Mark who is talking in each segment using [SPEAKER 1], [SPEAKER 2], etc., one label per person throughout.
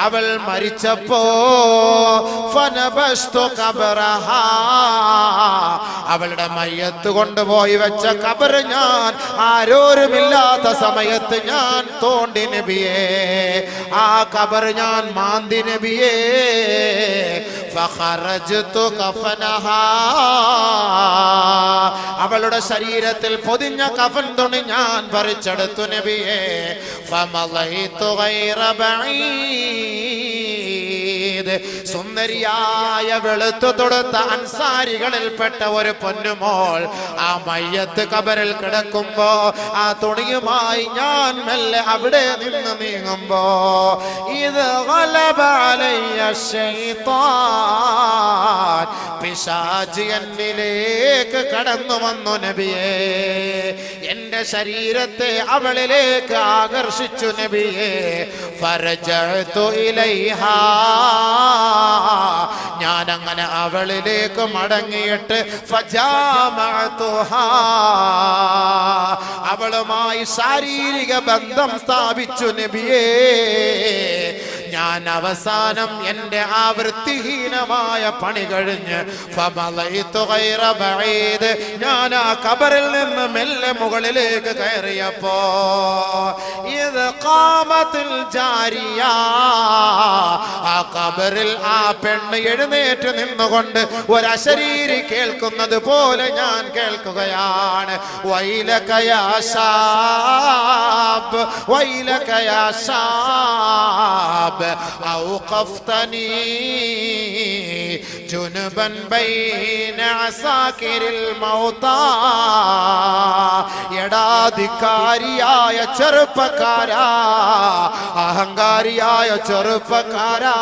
[SPEAKER 1] അവൾ മരിച്ചപ്പോ ഫനബസ്തു ഖബറഹാ, അവളുടെ മയ്യത്ത് കൊണ്ടുപോയി വെച്ച ഖബർ ഞാൻ ആരോരുമില്ലാത്ത സമയത്ത് ഞാൻ തോണ്ടി നബിയേ, ആ ഖബർ ഞാൻ മാന്തി നബിയേ. ഫഖറജ്തു കഫനഹാ, അവളുടെ ശരീരത്തിൽ പൊതിഞ്ഞ കഫൻ തുണി ഞാൻ പറിച്ചെടുത്തു നബിയേ. ഫമളൈതു ഗൈറ ബഈദ്, സുന്ദരിയായ വെളുത്തു തൊടുത്ത അൻസാരികളിൽപ്പെട്ട ഒരു പൊന്നുമോൾ ആ മയ്യത്ത് ഖബറിൽ കിടക്കുമ്പോ ആ തുണിയുമായി ഞാൻ മെല്ലെ അവിടെ നിന്ന് നീങ്ങുമ്പോ ഇത് ഗലബ അലയ്യ ശൈത്താൻ, പിശാച് എന്നിലേക്ക് കടന്നു വന്നു നബിയേ. എന്റെ ശരീരത്തെ അവളിലേക്ക് ആകർഷിച്ചു നബിയേ. ഫറജഅതു ഇലൈഹാ, ഞാൻ അങ്ങനെ അവളിലേക്ക് മടങ്ങിയിട്ട് ഫജാമഅതുഹാ, അവളുമായി ശാരീരിക ബന്ധം സ്ഥാപിച്ചു നബിയേ. ഞാൻ അവസാനം എന്റെ ആ വൃത്തിഹീനമായ പണി കഴിഞ്ഞ് ഫമളൈതു ഗൈറ ബഈദ്, ഞാൻ ആ ഖബറിൽ നിന്ന് മെല്ലെ മുകളിലേക്ക് കയറിയപ്പോ ഇത് ഖാമത്തുൽ ജാരിയ, ആ ഖബറിൽ ആ പെണ്ണ് എഴുന്നേറ്റ് നിന്നുകൊണ്ട് ഒരു അശരീരി കേൾക്കുന്നത് പോലെ ഞാൻ കേൾക്കുകയാണ്. വൈലക യാ ശാബ്, വൈലക യാ ശാബ്, أوقفتني جنبا بين عساكر الموتى. യടാധികാരിയായ ചെറുപ്പക്കാരാ, അഹങ്കാരിയായ ചെറുപ്പക്കാരാ,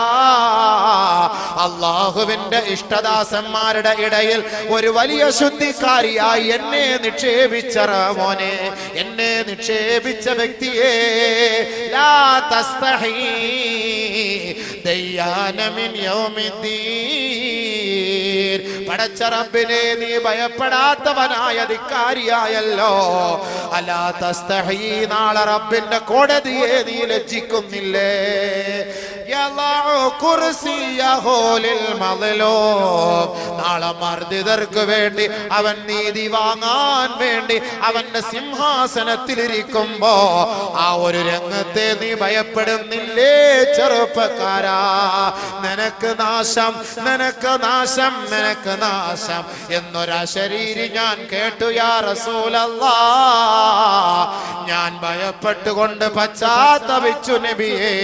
[SPEAKER 1] അല്ലാഹുവിന്റെ ഇഷ്ടദാസന്മാരുടെ ഇടയിൽ ഒരു വലിയ ശുദ്ധിക്കാരിയായി എന്നെ നിക്ഷേപിച്ച മോനെ, എന്നെ നിക്ഷേപിച്ച വ്യക്തിയെ, ലാ തസ്തഹി ദയ്യാന മിൻ യൗമിദ്ദീൻ, പടച്ച റബ്ബിനെ നീ ഭയപ്പെടാത്തവനായ ധിക്കാരിയായല്ലോ. അലാ തസ്തഹി, നാളെ റബ്ബിന്റെ കോടതിയെ നീ ലജ്ജിക്കുന്നില്ലേ? നാളെ മർദിതർക്ക് വേണ്ടി അവൻ നീതി വാങ്ങാൻ വേണ്ടി അവന്റെ സിംഹാസനത്തിലിരിക്കുമ്പോ ആ ഒരു രംഗത്തെ നീ ഭയപ്പെടുന്നില്ലേ ചെറുപ്പക്കാരാ? നിനക്ക് നാശം, നിനക്ക് നാശം, നിനക്ക് നാശം എന്നൊരശരീരി ഞാൻ കേട്ടു യാ റസൂലല്ലാഹ്. ഞാൻ ഭയപ്പെട്ടുകൊണ്ട് പശ്ചാത്തപിച്ചു നബിയേ.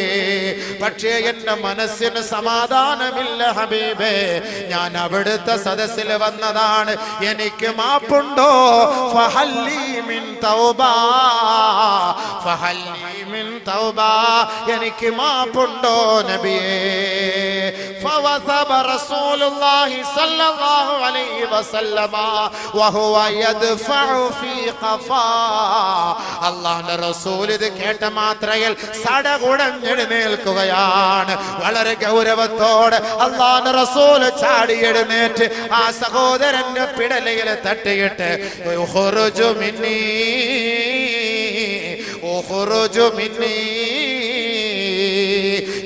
[SPEAKER 1] പക്ഷേ എന്റെ മനസ്സിന് സമാധാനമില്ല ഹബീബേ. ഞാൻ അവിടുത്തെ സദസ്സിൽ വന്നതാണ്, എനിക്ക് മാപ്പുണ്ടോ? ഫഹല്ലി മിൻ തൗബാ, ഫഹല്ലി മിൻ തൗബാ, എനിക്ക് മാപ്പുണ്ടോ നബിയേ? ഫവസബ റസൂലുള്ളാഹി സ്വല്ലല്ലാഹു അലൈഹി വസല്ലമ വഹുവ യദ്ഫഉ ഫീ ഖഫാ. അല്ലാഹുവിന്റെ റസൂൽ ഇത് കേട്ട മാത്രയിൽ സടകുടഞ്ഞെഴുന്നേൽക്കുകയാണ്. വളരെ ഗൗരവത്തോടെ അല്ലാഹുവിന്റെ റസൂൽ ചാടി എഴുന്നേറ്റ് ആ സഹോദരന്റെ പിടലയിൽ തട്ടിയിട്ട് ഉഖ്റുജു മിന്നീ, ഉഖ്റുജു മിന്നീ,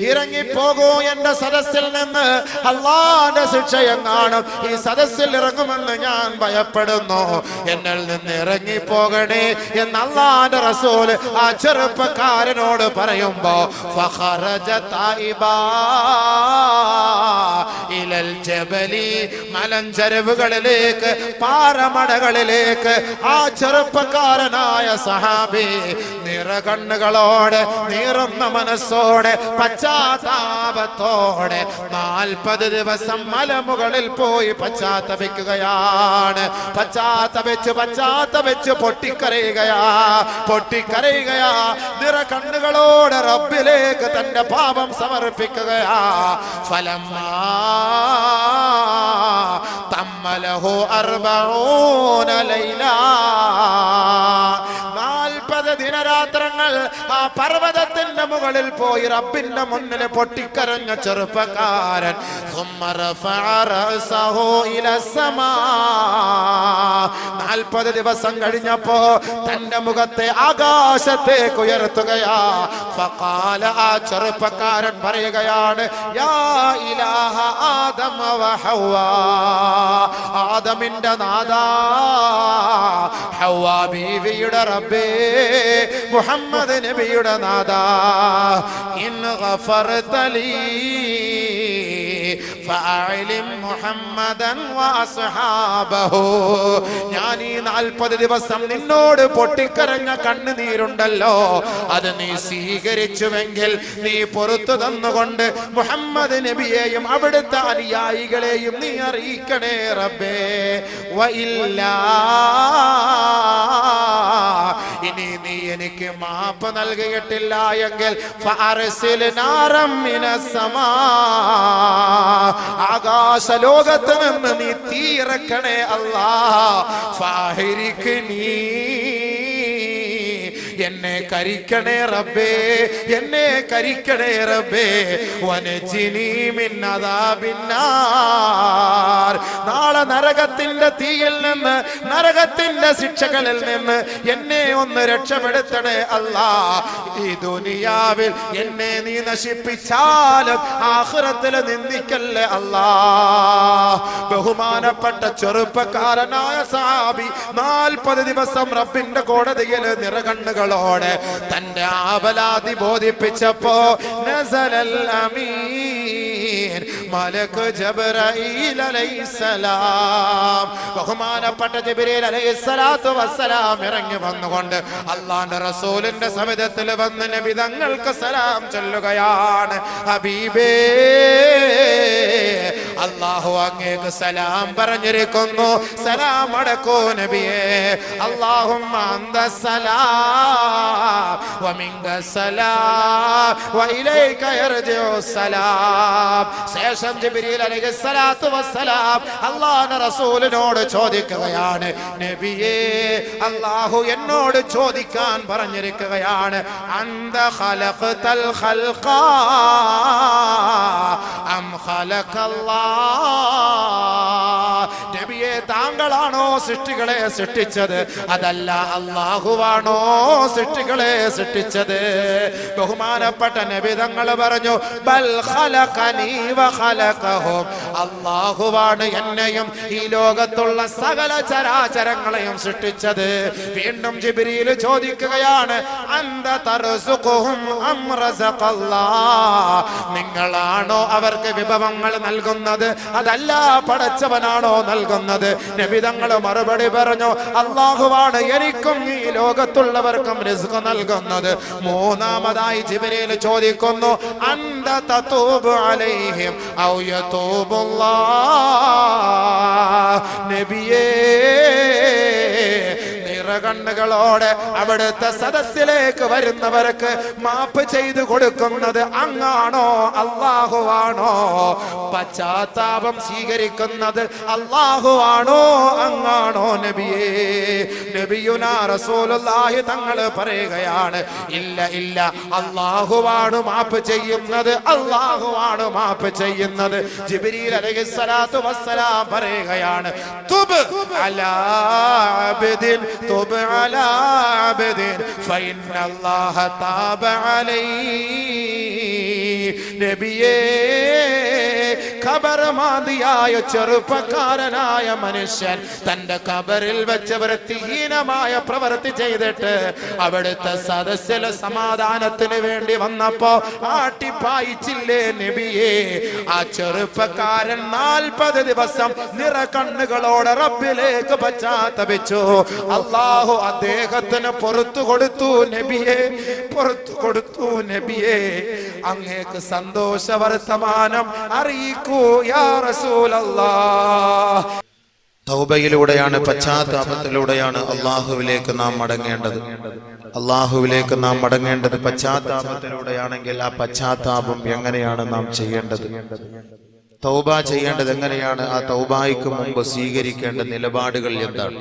[SPEAKER 1] ഇറങ്ങിപ്പോകൂ എന്റെ സദസ്സിൽ നിന്ന്, അല്ലാഹുവിന്റെ ശിക്ഷയെങ്ങാനും ഈ സദസ്സിൽ ഇറങ്ങുമെന്ന് ഞാൻ ഭയപ്പെടുന്നു, എന്നിൽ നിന്ന് ഇറങ്ങിപ്പോകണേ എന്ന് അല്ലാഹുവിന്റെ റസൂൽ ആ ചെറുപ്പക്കാരനോട് പറയുമ്പോ ഫഖറജ തായിബാ ഇലൽ ജബലി, മലഞ്ചരവുകളിലേക്ക്, പാറമടകളിലേക്ക് ആ ചെറുപ്പക്കാരനായ സഹാബി നിറകണ്ണുകളോടെ, നീറുന്ന മനസ്സോടെ, പശ്ചാത്താപത്തോടെ 40 ദിവസം മലമുകളിൽ പോയി പശ്ചാത്തപിക്കുകയാണ്. പശ്ചാത്തപിച്ച് പൊട്ടിക്കരയുകയാ, പൊട്ടിക്കരയുകയാ. നിറകണ്ണുകളോടെ റബ്ബിലേക്ക് തന്റെ പാപം സമർപ്പിക്കുകയാ. ഫലമ്മാ തമ്മലഹു 40 ലൈല, 40 ദിനരാത്രങ്ങൾ നാൾ ആ പർവ്വതത്തിന്റെ മുകളിൽ പോയി റബ്ബിന്റെ മുന്നിൽ പൊട്ടിക്കരഞ്ഞ ചെറുപ്പക്കാരൻ 40 ദിവസം കഴിഞ്ഞപ്പോ തന്റെ മുഖത്തെ ആകാശത്തേക്ക് ഉയർത്തുകയാ. ഫഖാല, ആ ചെറുപ്പക്കാരൻ പറയുകയാണ്, യാ ഇലാഹ ആദമ വ ഹവ്വാ, ആദമിന്റെ നാഥാ, ഹവ്വാ ബീവിയുടെ റബ്ബേ, മുഹമ്മദ് നബിയുടെ നാഥാ, ഇൻ ഗഫർത ലീ ഫഅലിം മുഹമ്മദൻ വഅസ്ഹാബഹു, ഞാൻ ഈ 40 ദിവസം നിന്നോട് പൊട്ടിക്കരഞ്ഞ കണ്ണുനീരുണ്ടല്ലോ, അത് നീ സ്വീകരിച്ചുവെങ്കിൽ നീ പുറത്തു തന്നുകൊണ്ട് മുഹമ്മദ് നബിയെയും അവിടുത്തെ അനുയായികളെയും നീ അറിയിക്കണേ റബ്ബേ. വഇല്ലാ, ഇനി നീ എനിക്ക് മാപ്പ് നൽകിയിട്ടില്ല എങ്കിൽ ഫഅർസിൽ നാറം മിനസ് സമാ, ആകാശ ലോകത്ത് നിന്ന് നീ തീയിറക്കണേ അല്ലാഹ്. ഫാഹിരിക്നി, എന്നെ കരിക്കണേ റബ്ബേ, എന്നെ കരിക്കണേ റബ്ബേ. വനജിനി മിൻ അദാബിന്നാർ, നാളെ നരകത്തിന്റെ തീയിൽ നിന്ന്, നരകത്തിന്റെ ശിക്ഷകളിൽ നിന്ന് എന്നെ ഒന്ന് രക്ഷപ്പെടുത്തണേ അല്ലാഹ്. ഈ ദുനിയാവിൽ എന്നെ നീ നശിപ്പിച്ചാലും ആഖിറത്തിൽ നിന്ദിക്കല്ലേ അല്ലാഹ്. ബഹുമാനപ്പെട്ട ചെറുപ്പക്കാരനായ സഹാബി 40 ദിവസം റബ്ബിന്റെ കോടതിയിൽ നിറകണ്ണുകളോടെ തന്റെ ആവലാതി ബോധിപ്പിച്ചപ്പോ നസലൽ അമീൻ മലക് ജിബ്രീൽ അലൈഹിസ്സലാം, ബഹുമാനപ്പെട്ട ജിബ്രീൽ അലൈഹിസ്സലാത്തു വസ്സലാം ഇറങ്ങി വന്നുകൊണ്ട് അല്ലാഹുവിന്റെ റസൂലിന്റെ സവിധത്തിൽ വന്ന് നബി തങ്ങൾക്ക് സലാം ചൊല്ലുകയാണ്. ഹബീബേ, അല്ലാഹു അങ്ങേക്ക് സലാം പറഞ്ഞിരിക്കുന്നു, സലാം അടക്കൂ നബിയേ. അല്ലാഹുമ്മ അന്തസ്സലാം വമിൻകസ്സലാം വഇലൈക യർജിഉസ്സലാം. ശേഷം ജിബ്രീൽ അലൈഹിസ്സലാത്തു വസ്സലാം അല്ലാഹുവിന്റെ റസൂലിനോട് ചോദിക്കുകയാണ്, നബിയേ, അല്ലാഹു എന്നോട് ചോദിക്കാൻ പറഞ്ഞിരിക്കുകയാണ്, അന്ത ഖലഖതൽ ഖൽഖ അം ഖലഖല്ലാഹ്, നബിയേ, താങ്കളാണോ സൃഷ്ടികളെ സൃഷ്ടിച്ചത്, അതല്ല അല്ലാഹുവാണോ സൃഷ്ടികളെ സൃഷ്ടിച്ചത്? ബഹുമാനപ്പെട്ട നബി തങ്ങൾ പറഞ്ഞു, ബൽ ഖലഖനി വ ഖലഖഹും, അല്ലാഹുവാണ് എന്നെയും ഈ ലോകത്തുള്ള സകല ചരാചരങ്ങളെയും സൃഷ്ടിച്ചത്. വീണ്ടും ജിബ്രീൽ ചോദിക്കുകയാണ്, അന്ത തർസുഖുഹും അം റസഖല്ലാഹ്, നിങ്ങളാണോ അവർക്ക് വിഭവങ്ങൾ നൽകുന്നത്, അതല്ല പടച്ചവനാണോ നൽകുന്നത്? നബി തങ്ങൾ മറുപടി പറഞ്ഞു, അല്ലാഹുവാണ് എനിക്കും ഈ ലോകത്തുള്ളവർക്കും റിസ്ക് നൽകുന്നത്. മൂന്നാമതായി ജിബ്രീൽ ചോദിക്കുന്നു, അന്ത തതൂബു അലൈഹിം ഔ യതൂബുല്ലാഹ്, നബിയേ, കണ്ണുകളോടെ അവിടുത്തെ സദസ്സിലേക്ക് വരുന്നവർക്ക് മാപ്പ് ചെയ്തു കൊടുക്കുന്നത് അങ്ങാണോ അല്ലാഹുവാണോ? പശ്ചാത്താപം സ്വീകരിക്കുന്നത് അല്ലാഹുവാണോ അങ്ങാണോ നബിയേ? നബിയുനാ റസൂലുള്ളാഹി തങ്ങൾ പറയുകയാണ്, ഇല്ല ഇല്ല, അല്ലാഹുവാണ് മാപ്പ് ചെയ്യുന്നത്, അല്ലാഹുവാണ് മാപ്പ് ചെയ്യുന്നത്. ജിബ്രീൽ അലൈഹിസ്സലാത്തു വസ്സലാം പറയുകയാണ്, തുബ് അലാ അബ്ദിൻ തുബ് على عبد فإن الله تاب عليه. നബിയേ, ഖബർമാദിയായ ചെറുപ്പക്കാരനായ മനുഷ്യൻ തന്റെ ഖബറിൽ വെച്ച് വൃത്തിഹീനമായ പ്രവൃത്തി ചെയ്തിട്ട് അവിടുത്തെ സദസ്സിൽ സമാധാനത്തിന് വേണ്ടി വന്നപ്പോ ആട്ടിപ്പായിച്ചില്ലേ നബിയേ? ആ ചെറുപ്പക്കാരൻ 40 ദിവസം നിറകണ്ണുകളോടെ റബ്ബിലേക്ക് പശ്ചാത്തപിച്ചു. അല്ലാഹു അദ്ദേഹത്തിന് പുറത്തു കൊടുത്തു നബിയേ, പുറത്തു കൊടുത്തു നബിയേ. അങ്ങേക്ക് സന്തോഷ വർത്തമാനം അറിയിക്കൂ യാ റസൂലല്ലാഹ്.
[SPEAKER 2] തൗബയിലൂടെയാണ്, പശ്ചാത്താപത്തിലൂടെയാണ് അള്ളാഹുവിലേക്ക് നാം മടങ്ങേണ്ടത്. അള്ളാഹുവിലേക്ക് നാം മടങ്ങേണ്ടത് പശ്ചാത്താപത്തിലൂടെയാണെങ്കിൽ ആ പശ്ചാത്താപം എങ്ങനെയാണ് നാം ചെയ്യേണ്ടത്? തൗബ ചെയ്യേണ്ടത് എങ്ങനെയാണ്? ആ തൗബായ്ക്ക് മുമ്പ് സ്വീകരിക്കേണ്ട നിലപാടുകൾ എന്താണ്?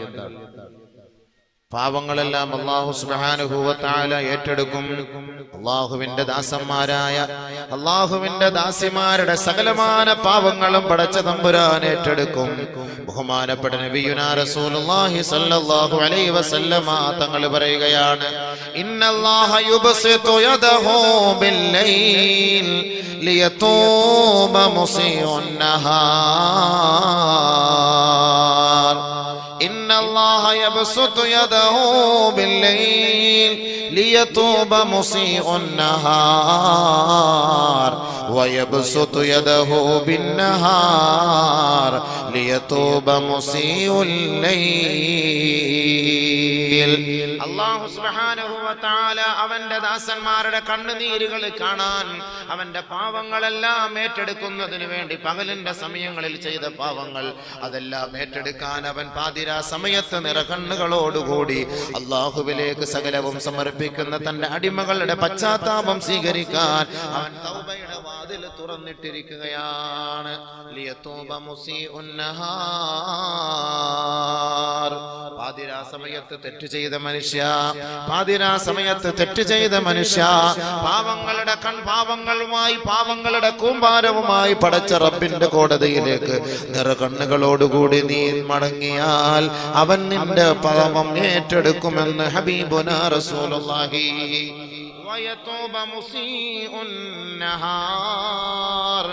[SPEAKER 2] പാവങ്ങളെല്ലാം അല്ലാഹു സുബ്ഹാനഹു വ തആല ഏറ്റെടുക്കും. അല്ലാഹുവിന്റെ ദാസന്മാരായ അല്ലാഹുവിന്റെ ദാസിമാരുടെ സകലമാന പാവങ്ങളും പടച്ച തമ്പുരാൻ ഏറ്റെടുക്കും. ബഹുമാനപ്പെട്ട നബിയുനാ റസൂലുള്ളാഹി സ്വല്ലല്ലാഹു അലൈഹി വസല്ലമ തങ്ങൾ പറയുകയാണ്, ഇന്നല്ലാഹ യുബ്സിതു യദഹു ബില്ലൈൽ ലിയതൂബ മുസീഉൻ നഹാർ. ഇന്നല്ലാഹ യബ്സുതു യദഹു ബില്ലൈൽ ലിയതൂബ മുസീഉൻ നഹാർ വയബ്സുതു യദഹു ബിന്നഹാർ ലിയതൂബ മുസീഉൽ ലൈൽ. അല്ലാഹു സുബ്ഹാനഹു വ തആല അവന്റെ ദാസന്മാരുടെ കണ്ണുനീരുകൾ കാണാൻ, അവന്റെ പാവങ്ങളെല്ലാം ഏറ്റെടുക്കുന്നതിന് വേണ്ടി പകലിന്റെ സമയങ്ങളിൽ ചെയ്ത പാവങ്ങൾ അതെല്ലാം ഏറ്റെടുക്കാൻ അവൻ പാതിരാ സമയത്ത് നിറകണ്ണുകളോടുകൂടി അല്ലാഹുവിലേക്ക് സകലവും സമർപ്പിക്കുന്ന തന്റെ അടിമകളുടെ പശ്ചാത്താപം സ്വീകരിക്കാൻ അവൻ തൗബയുടെ വാതിൽ തുറന്നിട്ടിരിക്കുകയാണ്. ലിയതൂബ മുസീഉൻ നഹാർ. പാതിരാ സമയത്ത് തെറ്റ് ചെയ്ത മനുഷ്യ, പാതിരാ സമയത്ത് തെറ്റ് ചെയ്ത മനുഷ്യ, പാവങ്ങളുടെ പാവങ്ങളുമായി പാവങ്ങളുടെ കൂമ്പാരവുമായി പടച്ച റബ്ബിന്റെ കോടതിയിലേക്ക് നിറകണ്ണുകളോടുകൂടി നീ മടങ്ങിയാൽ അവൻ നിന്റെ പാവം ഏറ്റെടുക്കുമെന്ന് ഹബീബുനാ റസൂലുള്ളാഹി. ويتوب مسيء النهار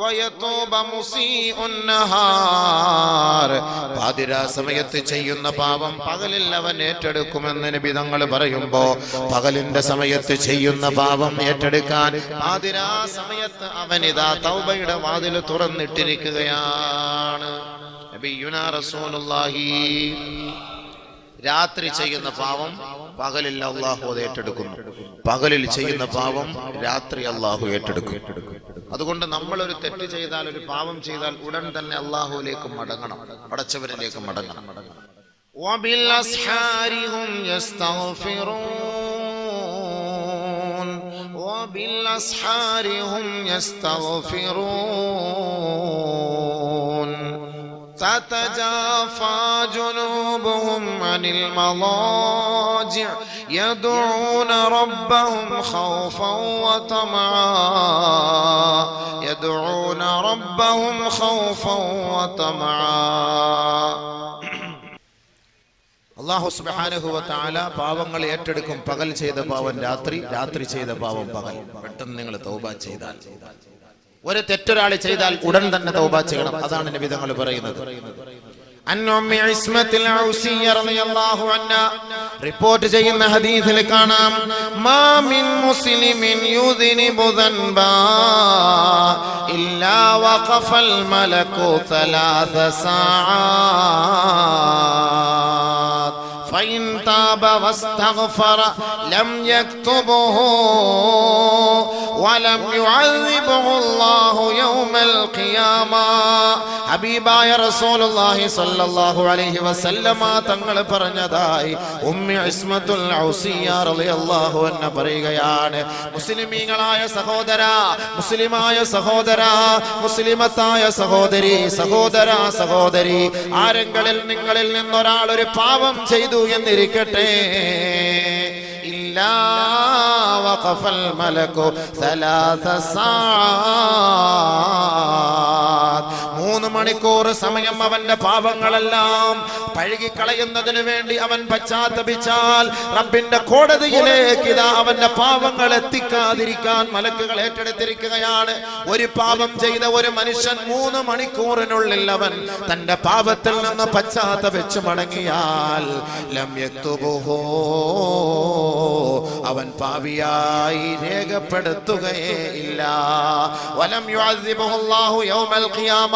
[SPEAKER 2] ويتوب مسيء النهار. പാതിരാ സമയത്ത് ചെയ്യുന്ന പാപം പകലിൽ അവൻ ഏറ്റെടുക്കുമെന്ന് നബി തങ്ങൾ പറയുമ്പോ, പകലിന്റെ സമയത്ത് ചെയ്യുന്ന പാപം ഏറ്റെടുക്കാൻ പാതിരാ സമയത്ത് അവൻ ഇതാ തൗബയുടെ വാതിൽ തുറന്നിട്ടിരിക്കുകയാണ്. നബിയുനാ റസൂലുള്ളാഹി രാത്രി ചെയ്യുന്ന പാവം പകലിൽ അല്ലാഹു ഏറ്റെടുക്കുന്നു, പകലിൽ ചെയ്യുന്ന പാവം രാത്രി അല്ലാഹു ഏറ്റെടുക്കും. അതുകൊണ്ട് നമ്മൾ ഒരു തെറ്റ് ചെയ്താൽ, ഒരു പാവം ചെയ്താൽ ഉടൻ തന്നെ അല്ലാഹുവിലേക്ക് മടങ്ങണം, പടച്ചവരിലേക്ക് മടങ്ങണം. വബിൽഅസ്ഹാരിഹും യസ്തഗ്ഫിറൂൻ വബിൽഅസ്ഹാരിഹും യസ്തഗ്ഫിറൂൻ تتجافى جنوبهم عن المضاجع يدعون ربهم خوفا وطمعا يدعون ربهم خوفا وطمعا. അല്ലാഹു സുബ്ഹാനഹു വ തആല പാവങ്ങൾ ഏറ്റെടുക്കും. പകൽ ചെയ്ത പാവം രാത്രി, രാത്രി ചെയ്ത പാവം പകൽ. പെട്ടെന്ന് നിങ്ങൾ തൗബ ചെയ്താൽ, ഒരു തെറ്റൊരാൾ ചെയ്താൽ ഉടൻ തന്നെ തൗബ ചെയ്യണം. അതാണ് നബി തങ്ങൾ പറയുന്നത്. റിപ്പോർട്ട് ചെയ്യുന്ന ഹദീസിൽ കാണാം, മാ മിൻ മുസ്ലിമിൻ യുദ്നിബു ദൻബാ ഇല്ലാ വഖഫൽ മലകു ثلاث ساعات فإن تاب واستغفر لم يكتبه ولم يعذبه الله يوم القيامة. ഹബീബായ റസൂലുള്ളാഹി സ്വല്ലല്ലാഹു അലൈഹി വസല്ലമ തങ്ങൾ പറഞ്ഞതായി ഉമ്മി ഇസ്മത്തുൽ ഔസിയ റളിയല്ലാഹു അൻഹ പറയുകയാണ്, മുസ്ലിമീങ്ങളായ സഹോദരാ, മുസ്ലിമായ സഹോദരാ, മുസ്ലിമത്തായ സഹോദരി, സഹോദരാ, സഹോദരി, ആരെങ്കിലും നിങ്ങളിൽ നിന്നൊരാൾ ഒരു പാപം ചെയ്തു എന്നിരിക്കട്ടെ, ഇല്ലാ വഖഫൽ മലകു ثلاث ساعات 3 മണിക്കൂർ സമയം അവന്റെ പാപങ്ങളെല്ലാം പഴുകിക്കളയുന്നതിന് വേണ്ടി അവൻ പശ്ചാത്തപിച്ചാൽ റബ്ബിന്റെ കോടതിയിലേക്ക് ഇതാ അവന്റെ പാപങ്ങൾ എത്തിക്കാതിരിക്കാൻ മലക്കുകൾ ഏറ്റെടുത്തിരിക്കുകയാണ്. ഒരു പാപം ചെയ്ത ഒരു മനുഷ്യൻ 3 മണിക്കൂറിനുള്ളിൽ അവൻ തന്റെ പാപത്തിൽ നിന്ന് പശ്ചാത്തപിച്ച് മടങ്ങിയാൽ ലം യക്തുബുഹു, അവൻ പാപിയായി രേഖപ്പെടുത്തുകയേ ഇല്ല. വലം യുഅദ്ദിബുഹു അല്ലാഹു യൗമൽ ഖിയാമ,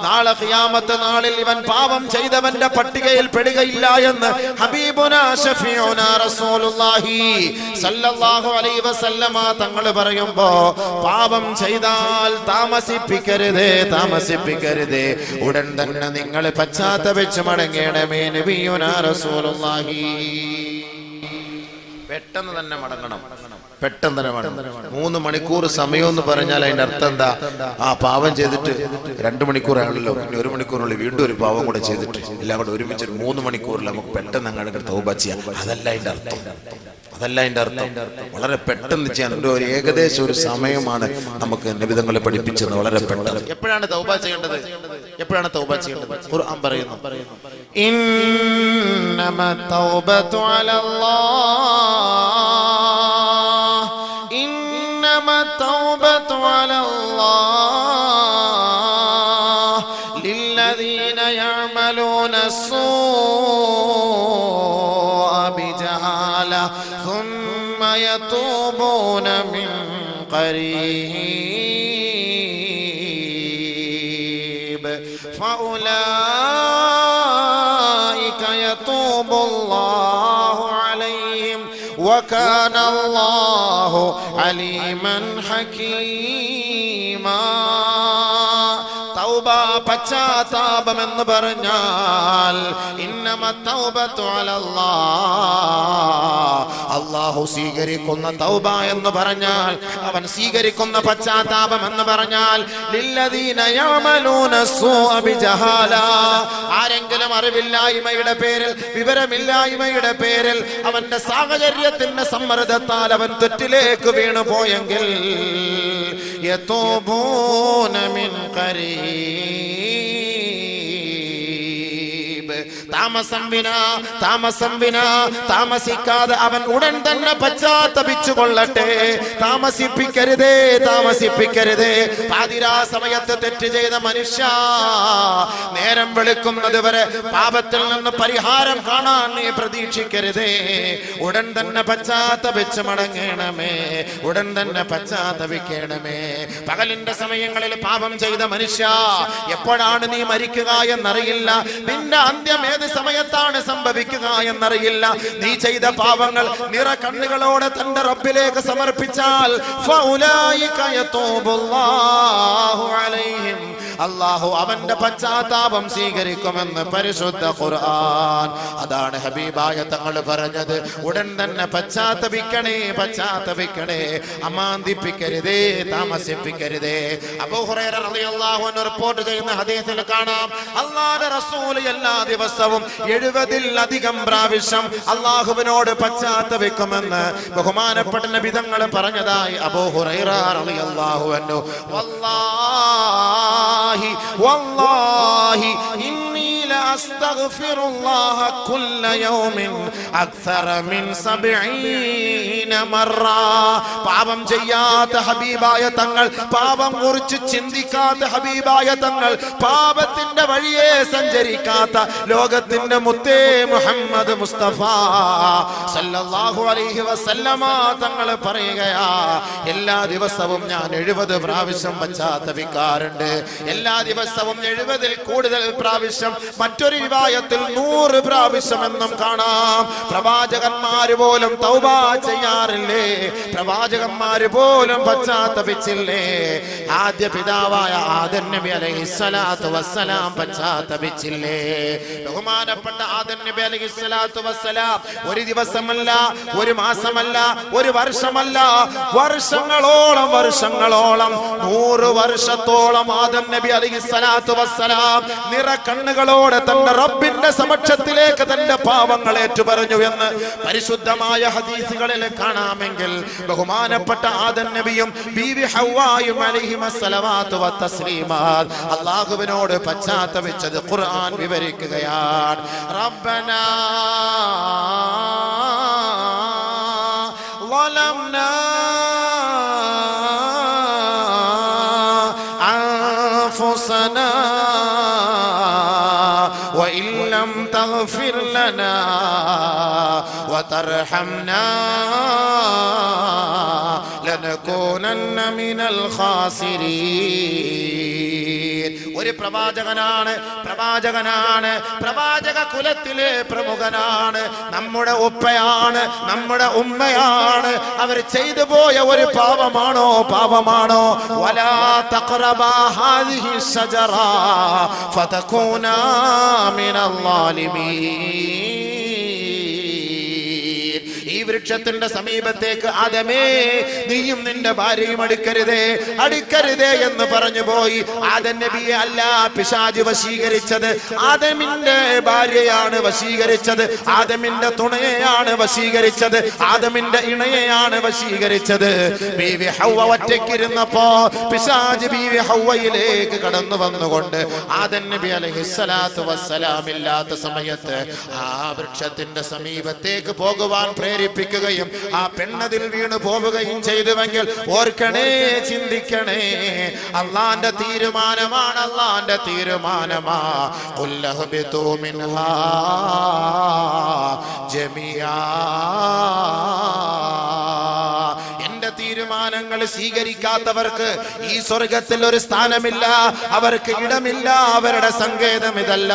[SPEAKER 2] നാളെ ഖിയാമത്ത് നാളിൽ ഇവൻ പാപം ചെയ്തവന്റെ പട്ടികയിൽ പെടുകയില്ല എന്ന് ഹബീബുനാ ശഫീഉനാ റസൂലുള്ളാഹി സല്ലല്ലാഹു അലൈഹി വസല്ലമ തങ്ങൾ പറയുമ്പോ, പാപം ചെയ്താൽ താമസിപ്പിക്കരുതേ, താമസിപ്പിക്കരുതേ, ഉടൻ തന്നെ നിങ്ങൾ പശ്ചാത്തപിച്ച് മടങ്ങണമേ നബിയുനാ റസൂലുള്ളാഹി. പെട്ടെന്ന് തന്നെ മടങ്ങണം, പെട്ടെന്ന് തന്നെ വേണം. 3 മണിക്കൂർ സമയം എന്ന് പറഞ്ഞാൽ അതിന്റെ അർത്ഥം എന്താ? ആ പാവം ചെയ്തിട്ട് 2 മണിക്കൂറാണല്ലോ, പിന്നെ 1 മണിക്കൂറിനുള്ളിൽ വീണ്ടും ഒരു പാവം കൂടെ ചെയ്തിട്ട് എല്ലാം കൂടെ ഒരുമിച്ച് 3 മണിക്കൂറിൽ നമുക്ക് പെട്ടെന്ന് അങ്ങോട്ട് തൗബ ചെയ്യാം. അതല്ല അതിന്റെ അർത്ഥം. വളരെ പെട്ടെന്ന് ചെയ്യാൻ ഒരു ഏകദേശം ഒരു സമയമാണ് നമുക്ക് നബിതങ്ങളെ പഠിപ്പിച്ചത്. വളരെ പെട്ടെന്ന്. എപ്പോഴാണ് തൗബ ചെയ്യേണ്ടത്? ഖുർആൻ പറയുന്നു, ഇന്നമ തൗബതു അലല്ലാഹ്, ഇന്നമ തൗബതു അലല്ലാഹ് ലില്ലദീന യഅമലൂന السوء بجهالة ثم يتوبون من قريب فأولئك يتوب الله عليهم وكان الله عليما حكيما. തൗബ പശ്ചാത്താപം എന്ന് പറഞ്ഞാൽ ഇന്നമ തൗബതു അലല്ലാഹ്, അല്ലാഹു സ്വീകരിക്കുന്ന തൗബ എന്ന് പറഞ്ഞാൽ, അവൻ സ്വീകരിക്കുന്ന പശ്ചാത്താപം എന്ന് പറഞ്ഞാൽ ലില്ലദീന യഅമലൂന السوء بجهالة, ആരെങ്കിലും അറിവില്ലായ്മയുടെ പേരിൽ, വിവരമില്ലായ്മയുടെ പേരിൽ, അവന്റെ സാഹചര്യത്തിന്റെ സമ്മർദ്ദത്താൽ അവൻ തെറ്റിലേക്ക് വീണു പോയെങ്കിൽ യതൂബൂന മിൻ ഖരീബ്, താമസിക്കാതെ അവൻ ഉടൻ തന്നെ പശ്ചാത്തപിച്ചു കൊള്ളട്ടെ. താമസിപ്പിക്കരുതേ. പാതിരാ സമയത്ത് തെറ്റ് ചെയ്ത മനുഷ്യ, നേരം വെളുക്കുന്നത് വരെ പാപത്തിൽ നിന്ന് പരിഹാരം കാണാൻ നീ പ്രതീക്ഷിക്കരുതേ. ഉടൻ തന്നെ പശ്ചാത്തപിച്ച് മടങ്ങണമേ, ഉടൻ തന്നെ പശ്ചാത്തപിക്കണമേ. പകലിന്റെ സമയങ്ങളിൽ പാപം ചെയ്ത മനുഷ്യ, എപ്പോഴാണ് നീ മരിക്കുക എന്നറിയില്ല. നിന്റെ അന്ത്യം ഏത് സമയത്താണ് സംഭവിക്കുക എന്നറിയില്ല. നീ ചെയ്ത പാപങ്ങൾ നിറ കണ്ണുകളോടെ തന്റെ റബ്ബിലേക്ക് സമർപ്പിച്ചാൽ ഫൗലായിക യതൂബുല്ലാഹു അലൈഹിം, അല്ലാഹു അവന്റെ പശ്ചാത്താപം സ്വീകരിക്കുമെന്ന് പരിശുദ്ധ ഖുർആൻ. അതാണ് ഹബീബായ തങ്ങൾ പറഞ്ഞത്, ഉടൻ തന്നെ പശ്ചാത്തപിക്കണേ, അമാന്തിപ്പിക്കരുതേ, താമസിപ്പിക്കരുതേ. അബൂ ഹുറൈറ റളിയല്ലാഹു അൻഹു റിപ്പോർട്ട് ചെയ്യുന്ന ഹദീസിൽ കാണാം, അല്ലാഹുവിന്റെ റസൂൽ എല്ലാ ദിവസവും 70-ലധികം പ്രാവശ്യം അല്ലാഹുവിനോട് പശ്ചാത്തപിക്കുമെന്ന് ബഹുമാനപ്പെട്ട നബി തങ്ങൾ പറഞ്ഞതായി അബൂ ഹുറൈറ റളിയല്ലാഹു അൻഹു. വല്ലാഹി ഇന്നി ലഅസ്തഗ്ഫിറുല്ലാഹ കുല്ല യൗമിൻ അക്സറ മിൻ 70 മറ. പാപം ചെയ്യാത്ത ഹബീബായ തങ്ങൾ, പാപം കുറിച്ച് ചിന്തിക്കാത്ത ഹബീബായ തങ്ങൾ, പാപത്തിന്റെ വഴിയെ സഞ്ചരിക്കാത്ത ലോകത്തിന്റെ മുത്തേ മുഹമ്മദ് മുസ്തഫ സല്ലല്ലാഹു അലൈഹി വസല്ലമ തങ്ങൾ പറയുകയാ, എല്ലാ ദിവസവും ഞാൻ 70 പ്രാവശ്യം പശ്ചാത്തപിക്കാറുണ്ട്. എല്ലാ ദിവസവും 70-ൽ കൂടുതൽ പ്രാവശ്യം, മറ്റൊരു റിവായത്തിൽ 100 പ്രാവശ്യം എന്നും കാണാം. പ്രവാചകന്മാര് പോലും തൗബ ചെയ്യാറില്ലേ? പ്രവാചകന്മാര് പോലും പശ്ചാത്തപിച്ചില്ലേ? ആദ്യ പിതാവായ ആദം നബി അലൈഹിസ്സലാത്തു വസ്സലാം പശ്ചാത്തപിച്ചില്ലേ? ബഹുമാനപ്പെട്ട ആദം നബി അലൈഹിസ്സലാത്തു വസ്സലാം ഒരു ദിവസമല്ല, ഒരു മാസമല്ല, ഒരു വർഷമല്ല, വർഷങ്ങളോളം 100 വർഷത്തോളം ആദം നബി അലൈഹിസ്സലാത്തു വസ്സലാം നിറ കണ്ണുകളോടെ തന്റെ റബ്ബിന്റെ സമക്ഷത്തിലേക്ക് തന്റെ പാപങ്ങൾ ഏറ്റുപറഞ്ഞു എന്ന് പരിശുദ്ധമായ ഹദീസുകളിൽ കാണാമെങ്കിൽ, ബഹുമാനപ്പെട്ട ആദം നബിയും ബീവി ഹവ്വായും അലൈഹിമസ്സലവാത്തു വത്തസ്ലീമാത്ത് അല്ലാഹുവിനോട് പശ്ചാത്തപിച്ചത് ഖുർആൻ വിവരിക്കുകയാണ്. റബ്ബനാ ളലംനാ അൻഫുസനാ വഇൻ ലം തഗ്ഫിർ ലനാ വതർഹംനാ ലനകൂനന്ന മിനൽ ഖാസിരീൻ. ഒരു പ്രവാചകനാണ്, പ്രവാചക കുലത്തിലെ പ്രമുഖനാണ്, നമ്മുടെ ഉപ്പയാണ്, നമ്മുടെ ഉമ്മയാണ്. അവർ ചെയ്തു പോയ ഒരു പാപമാണോ? വലാ തഖറബാ ഹാദിഹി ശജറ ഫതകൂനാ മിനൽ ളാലിമീൻ. ഈ വൃക്ഷത്തിന്റെ സമീപത്തേക്ക് ആദമേ നീയും നിന്റെ ഭാര്യയും അടുക്കരുതേ എന്ന് പറഞ്ഞു പോയി. ആദം നബിയെ അല്ല പിശാച് വശീകരിച്ചത്, ആദമിന്റെ ഭാര്യയാണ് വശീകരിച്ചത്, ആദമിന്റെ തുണയെയാണ് വശീകരിച്ചത്, ആദമിന്റെ ഇണയെയാണ് വശീകരിച്ചത്. ബീവി ഹവ്വ ഒറ്റയ്ക്കിരുന്നപ്പോ പിശാച് ബീവി ഹവ്വയിലേക്ക് കടന്നു വന്നുകൊണ്ട് ആദം നബി അലൈഹിസ്സലാത്തു വസ്സലാം ഇല്ലാത്ത സമയത്ത് ആ വൃക്ഷത്തിന്റെ സമീപത്തേക്ക് പോകുവാൻ പ്രേരിപ്പിക്കുകയും ആ പെണ്ണതിൽ വീണു പോവുകയും ചെയ്തുവെങ്കിൽ ഓർക്കണേ, ചിന്തിക്കണേ, അള്ളാന്റെ തീരുമാനമാണ്, അള്ളാന്റെ തീരുമാനമാ. ഖുല്ലഹ്ബിതു മിൻഹാ ജമിആ. എന്റെ തീരുമാനങ്ങൾ സ്വീകരിക്കാത്തവർക്ക് ഈ സ്വർഗത്തിൽ ഒരു സ്ഥാനമില്ല, അവർക്ക് ഇടമില്ല, അവരുടെ സങ്കേതം ഇതല്ല.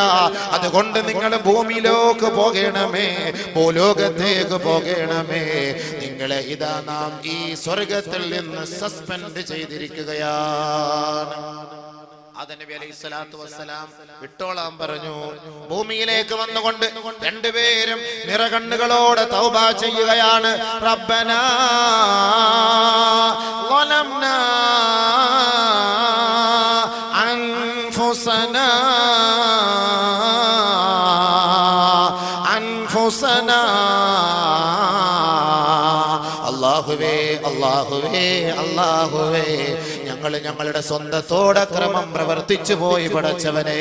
[SPEAKER 2] അതുകൊണ്ട് നിങ്ങൾ ഭൂമിയിലേക്ക് പോകണമേ, ഭൂലോകത്തേക്ക് പോകണമേ. നിങ്ങളെ ഇതാ നാം ഈ സ്വർഗത്തിൽ നിന്ന് സസ്പെൻഡ് ചെയ്തിരിക്കുകയാണ്. ആദം നബി അലൈഹിസ്സലാത്തു വസ്സലാം വിട്ടോളാൻ പറഞ്ഞു. ഭൂമിയിലേക്ക് വന്നുകൊണ്ട് രണ്ടുപേരും നിറകണ്ണുകളോടെ തൗബ ചെയ്യുകയാണ്. റബ്ബനാ ളലംനാ അൻഫുസനാ അല്ലാഹുവേ അല്ലാഹുവേ അല്ലാഹുവേ, ഞങ്ങളുടെ സ്വന്തത്തോട് അക്രമം പ്രവർത്തിച്ചു പോയി പടച്ചവനെ.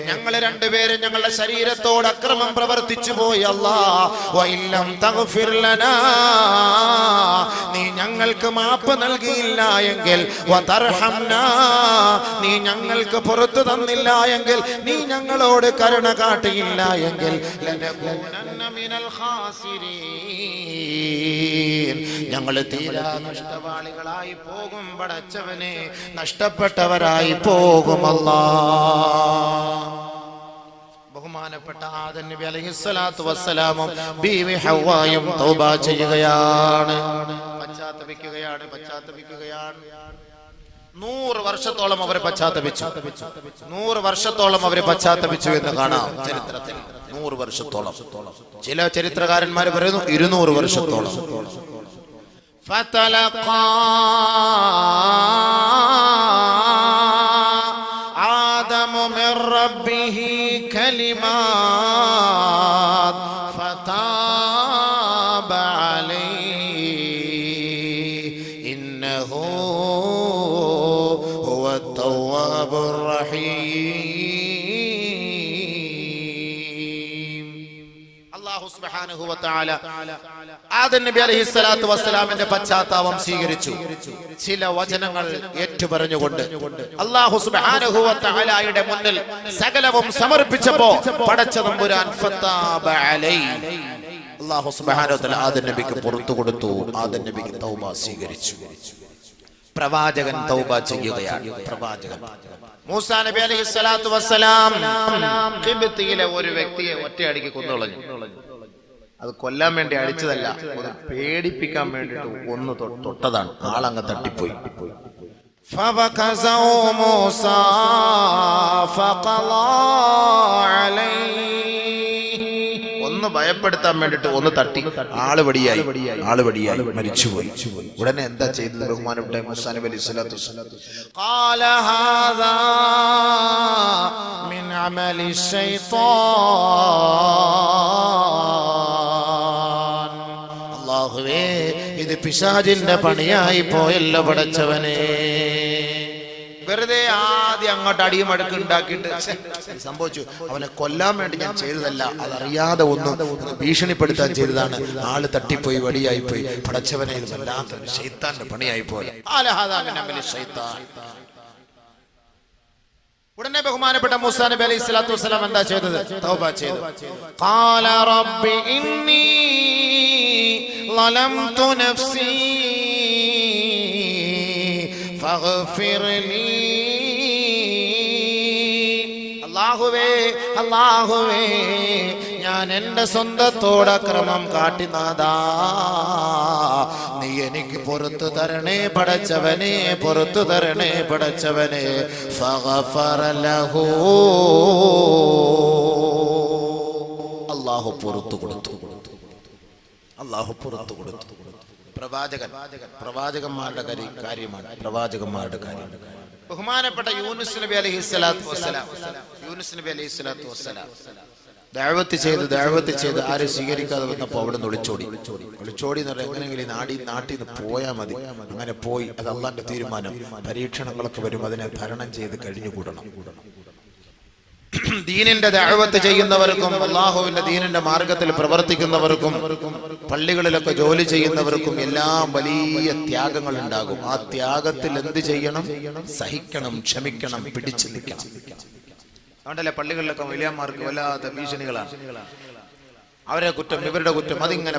[SPEAKER 2] ഞങ്ങൾ രണ്ടുപേരും ഞങ്ങളുടെ ശരീരത്തോട് അക്രമം പ്രവർത്തിച്ചു പോയി. വഇല്ലം തഗ്ഫിർ ലനാ, നീ ഞങ്ങൾക്ക് മാപ്പ് നൽകിയില്ല എങ്കിൽ, വതർഹംനാ, നീ ഞങ്ങൾക്ക് പുറത്തു തന്നില്ല എങ്കിൽ, നീ ഞങ്ങളോട് കരുണ കാട്ടിയില്ല എങ്കിൽ, ലനകൂനന്ന മിനൽ ഖാസിരീൻ, ഞങ്ങൾ തീരാ നഷ്ടവാളികളായി പോകും പടച്ചവനെ, നഷ്ടപ്പെട്ടവരായി പോകും അല്ലാഹ്. ബഹുമാനപ്പെട്ട ആദം നബി അലൈഹിസ്സലാത്തു വസ്സലാമും ബീവി ഹവ്വായും തൗബ ചെയ്യുകയാണ്, പശ്ചാത്തപിക്കുകയാണ്. 100 വർഷത്തോളം അവർ പശ്ചാത്തപിച്ചു. 100 വർഷത്തോളം അവർ പശ്ചാത്തപിച്ചു എന്ന് കാണാം ചരിത്രത്തിൽ. 100 വർഷത്തോളം. ചില ചരിത്രകാരന്മാർ പറയുന്നു 200 വർഷത്തോളം. فتلقى آدم من ربه كلمات فتاب عليه إنه هو التواب الرحيم. الله سبحانه وتعالى ആദം നബി അലൈഹിസ്സലാത്തു വസ്സലാമിന്റെ പശ്ചാത്താപം സ്വീകരിച്ചു. ചില വചനങ്ങൾ ഏറ്റുപറഞ്ഞുകൊണ്ട് അല്ലാഹു സുബ്ഹാനഹു വ തആലയുടെ മുന്നിൽ സകലവും സമർപ്പിച്ചപ്പോ പടച്ച തമ്പുരാൻ ഫതാബ അലൈഹി, അല്ലാഹു സുബ്ഹാനഹു വ തആല ആദം നബിക്ക് പുറത്തു കൊടുത്തു. ആദം നബിക്ക് തൗബ സ്വീകരിച്ചു. പ്രവാചകൻ തൗബ ചെയ്യുകയാണ്. പ്രവാചകൻ മൂസാ നബി അലൈഹിസ്സലാത്തു വസ്സലാം ഖിബ്തിയിലെ ഒരു വ്യക്തിയെ ഒറ്റയടിക്ക് കൊന്നുകളഞ്ഞു. അത് കൊല്ലാൻ വേണ്ടി അടിച്ചതല്ല, ഒന്ന് പേടിപ്പിക്കാൻ വേണ്ടിട്ട് ഒന്ന് തൊട്ടതാണ്. ആളങ്ങ് തട്ടിപ്പോയി. ഒന്ന് ഭയപ്പെടുത്താൻ വേണ്ടിട്ട് ഒന്ന് തട്ടി, ആള് വടിയായി മരിച്ചുപോയി. ഉടനെ എന്താ ചെയ്തത് ബഹുമാനപ്പെട്ട മൂസാ നബി അലൈഹിസ്സലാത്തു വസ്സലാം? ഖാല ഹാദാ മിൻ അമലി ശൈത്താൻ, അല്ലാഹുവേ ഇത് പിശാചിന്റെ പണിയായി പോയല്ലോ പടച്ചവനെ. വെറുതെ ആദ്യം അങ്ങോട്ട് അടിയും അടുക്ക് ഉണ്ടാക്കിയിട്ട് സംഭവിച്ചു. അവനെ കൊല്ലാൻ വേണ്ടി ഞാൻ ചെയ്തതല്ല, അതറിയാതെ ഒന്ന് ഭീഷണിപ്പെടുത്താൻ ചെയ്തതാണ്. ആള് തട്ടിപ്പോയി, വടിയായി പോയി. പടച്ചവനെ ഇത് വല്ലാത്ത ശൈത്താന്റെ പണിയായി പോലെ. ഉടനെ ബഹുമാനപ്പെട്ട മൂസാ നബി അലൈഹിസ്സലാത്തു വസ്സലാം എന്താ ചെയ്തത്? തൗബ ചെയ്തു. ഖാല റബ്ബി ഇന്നി ളലംതു നഫ്സി ഫഗ്ഫിർ ലീ, അല്ലാഹുവേ ഞാൻ എൻ്റെ സ്വന്തത്തോട് അക്രമം കാട്ടി നാഥാ, നീ എനിക്ക് പുറത്തു തരണേ പടച്ചവനെ, പുറത്തു തരണേ പടച്ചവനെ. ഫഗഫറ ലഹു, അല്ലാഹു പുറത്തു കൊടുത്തു. അള്ളാഹു പുറത്തു കൊടുത്തു. പ്രവാചകന്മാരുടെ കാര്യമാണ്, പ്രവാചകന്മാരുടെ കാര്യം. ബഹുമാനപ്പെട്ട യൂനുസ് നബി അലൈഹിസ്സലാത്തു വസ്സലാം ദഅവത്ത് ചെയ്ത് ആരും സ്വീകരിക്കാതെ വന്നപ്പോൾ അവിടെ നിന്ന് ഒളിച്ചോടി എന്ന് പറഞ്ഞാൽ എങ്ങനെയെങ്കിലും നാട്ടിൽ നിന്ന് പോയാൽ മതി. അങ്ങനെ പോയി. അത് അള്ളാന്റെ തീരുമാനം. പരീക്ഷണങ്ങളൊക്കെ വരും, അതിനെ തരണം ചെയ്ത് കഴിഞ്ഞുകൂടണം. ദീനിന്റെ ദഅവത്ത് ചെയ്യുന്നവർക്കും അല്ലാഹുവിന്റെ ദീനിന്റെ മാർഗത്തിൽ പ്രവർത്തിക്കുന്നവർക്കും പള്ളികളിലൊക്കെ ജോലി ചെയ്യുന്നവർക്കും എല്ലാം വലിയ ത്യാഗങ്ങൾ ഉണ്ടാകും. ആ ത്യാഗത്തിൽ എന്ത് ചെയ്യണം? സഹിക്കണം, ക്ഷമിക്കണം, പിടിച്ചു നിൽക്കണം. അതുകൊണ്ടല്ലേ പള്ളികളിലൊക്കെ വലിയമാർക്ക് വല്ലാത്ത ഭീഷണികളാണ്. അവരെ കുറ്റം, ഇവരുടെ കുറ്റം, അതിങ്ങനെ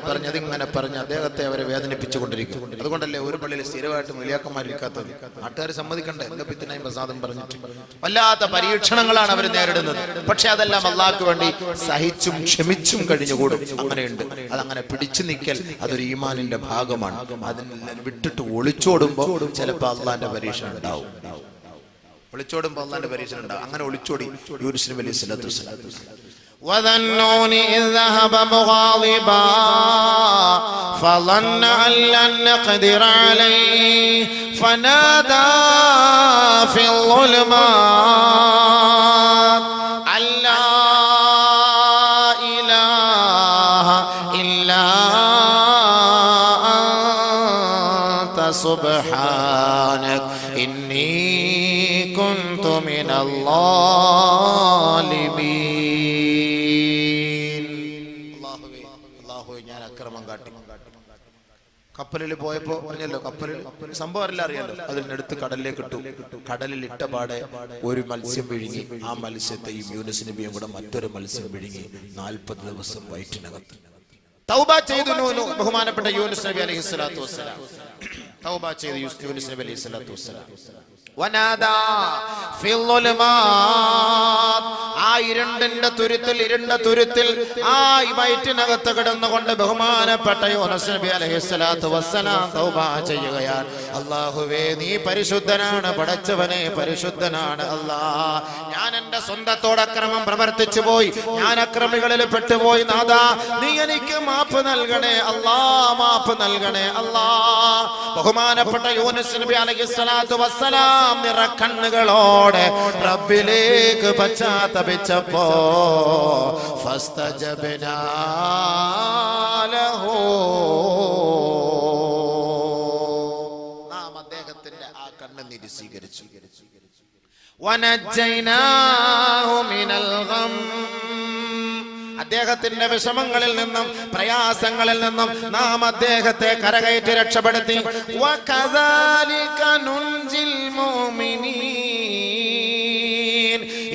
[SPEAKER 2] പറഞ്ഞ് അദ്ദേഹത്തെ അവരെ വേദനിപ്പിച്ചുകൊണ്ടിരിക്കും. അതുകൊണ്ടല്ലേ ഒരു പള്ളിയിൽ സ്ഥിരമായിട്ട് വലിയാക്കന്മാരിക്കാത്തത്. നാട്ടുകാർ സമ്മതിക്കണ്ടേ? എന്താ പിത്തിനായും പ്രസാദം പറഞ്ഞിട്ട് വല്ലാത്ത പരീക്ഷണങ്ങളാണ് അവർ നേരിടുന്നത്. പക്ഷെ അതെല്ലാം അള്ളാഹ്ക്ക് വേണ്ടി സഹിച്ചും ക്ഷമിച്ചും കഴിഞ്ഞുകൂടും. അങ്ങനെയുണ്ട്. അതങ്ങനെ പിടിച്ചു നിൽക്കൽ അതൊരു ഈമാനിന്റെ ഭാഗമാണ്. അതിനെ വിട്ടിട്ട് ഒളിച്ചോടുമ്പോ ചിലപ്പോൾ അള്ളാന്റെ പരീക്ഷണം ഉണ്ടാവും. ഒളിച്ചോടുമ്പോ അള്ളാന്റെ പരീക്ഷണം ഉണ്ടാവും. അങ്ങനെ ഒളിച്ചോടി യൂനുസ് നബി അലൈഹി സ്വലാത്തു വസ്സലാം.
[SPEAKER 1] وذنون إذ ذهب مغاضبا فظن أن لن نقدر عليه فنادى في الظلمات أن لا إله إلا أنت سبحانك إني كنت من الظالمين.
[SPEAKER 2] കപ്പലിൽ പോയപ്പോ പറഞ്ഞല്ലോ, കപ്പലിൽ സംഭവം എല്ലാം അറിയാലോ. അതിനടുത്ത് കടലിലേക്ക് ഇട്ടു. കടലിൽ ഇട്ട പാടെ ഒരു മത്സ്യം വിഴുങ്ങി. ആ മത്സ്യത്തെയും യൂനുസ് നബിയും കൂടെ മറ്റൊരു മത്സ്യം വിഴുങ്ങി. 40 ദിവസം വയറ്റിനകത്ത്. തൗബ ചെയ്തു ബഹുമാനപ്പെട്ട യൂനുസ് നബി അലൈഹി സ്വലാത്തു വസ്സലാം. തൗബ ചെയ്തു യൂനുസ് നബി അലൈഹി സ്വലാത്തു വസ്സലാം. വനാദാ ഫിൽ ളുലുമാത്. ആ ഇരുണ്ട തുരുത്തിൽ ആ വയറ്റിനകത്ത് കിടന്നുകൊണ്ട് ബഹുമാനപ്പെട്ട യൂനുസ് നബി അലൈഹി സ്വലാത്തു വസ്സലാം തൗബ ചെയ്യുകയാണ്. അല്ലാഹുവേ, നീ പരിശുദ്ധനാണ്. പടച്ചവനെ, പരിശുദ്ധനാണ് അല്ലാഹ്. ഞാൻ എന്റെ സ്വന്തത്തോട് അക്രമം പ്രവർത്തിച്ചു പോയി. ഞാൻ അക്രമികളിൽ പെട്ടുപോയി. നാഥാ, നീ എനിക്ക് മാപ്പ് നൽകണേ അല്ലാഹ്, മാപ്പ് നൽകണേ അല്ലാഹ്. ബഹുമാനപ്പെട്ട യൂനുസ് നബി അലൈഹി സ്വലാത്തു വസ്സലാം നിറക്കണ്ണുകളോടെ റബ്ബിലേക്ക് പശ്ചാത്തപിച്ചപ്പോ ഫസ്തജബ്നാ ലഹു, നാം അദ്ദേഹത്തിന്റെ ആ കണ്ണുനീര് സ്വീകരിച്ചു. വനജ്ജൈനാഹു മിനൽ ഗം, അദ്ദേഹത്തിന്റെ വിഷമങ്ങളിൽ നിന്നും പ്രയാസങ്ങളിൽ നിന്നും നാം അദ്ദേഹത്തെ കരകയറ്റി രക്ഷപ്പെടുത്തി. വകദാലിക നുൻജിൽ മുഅ്മിനീൻ.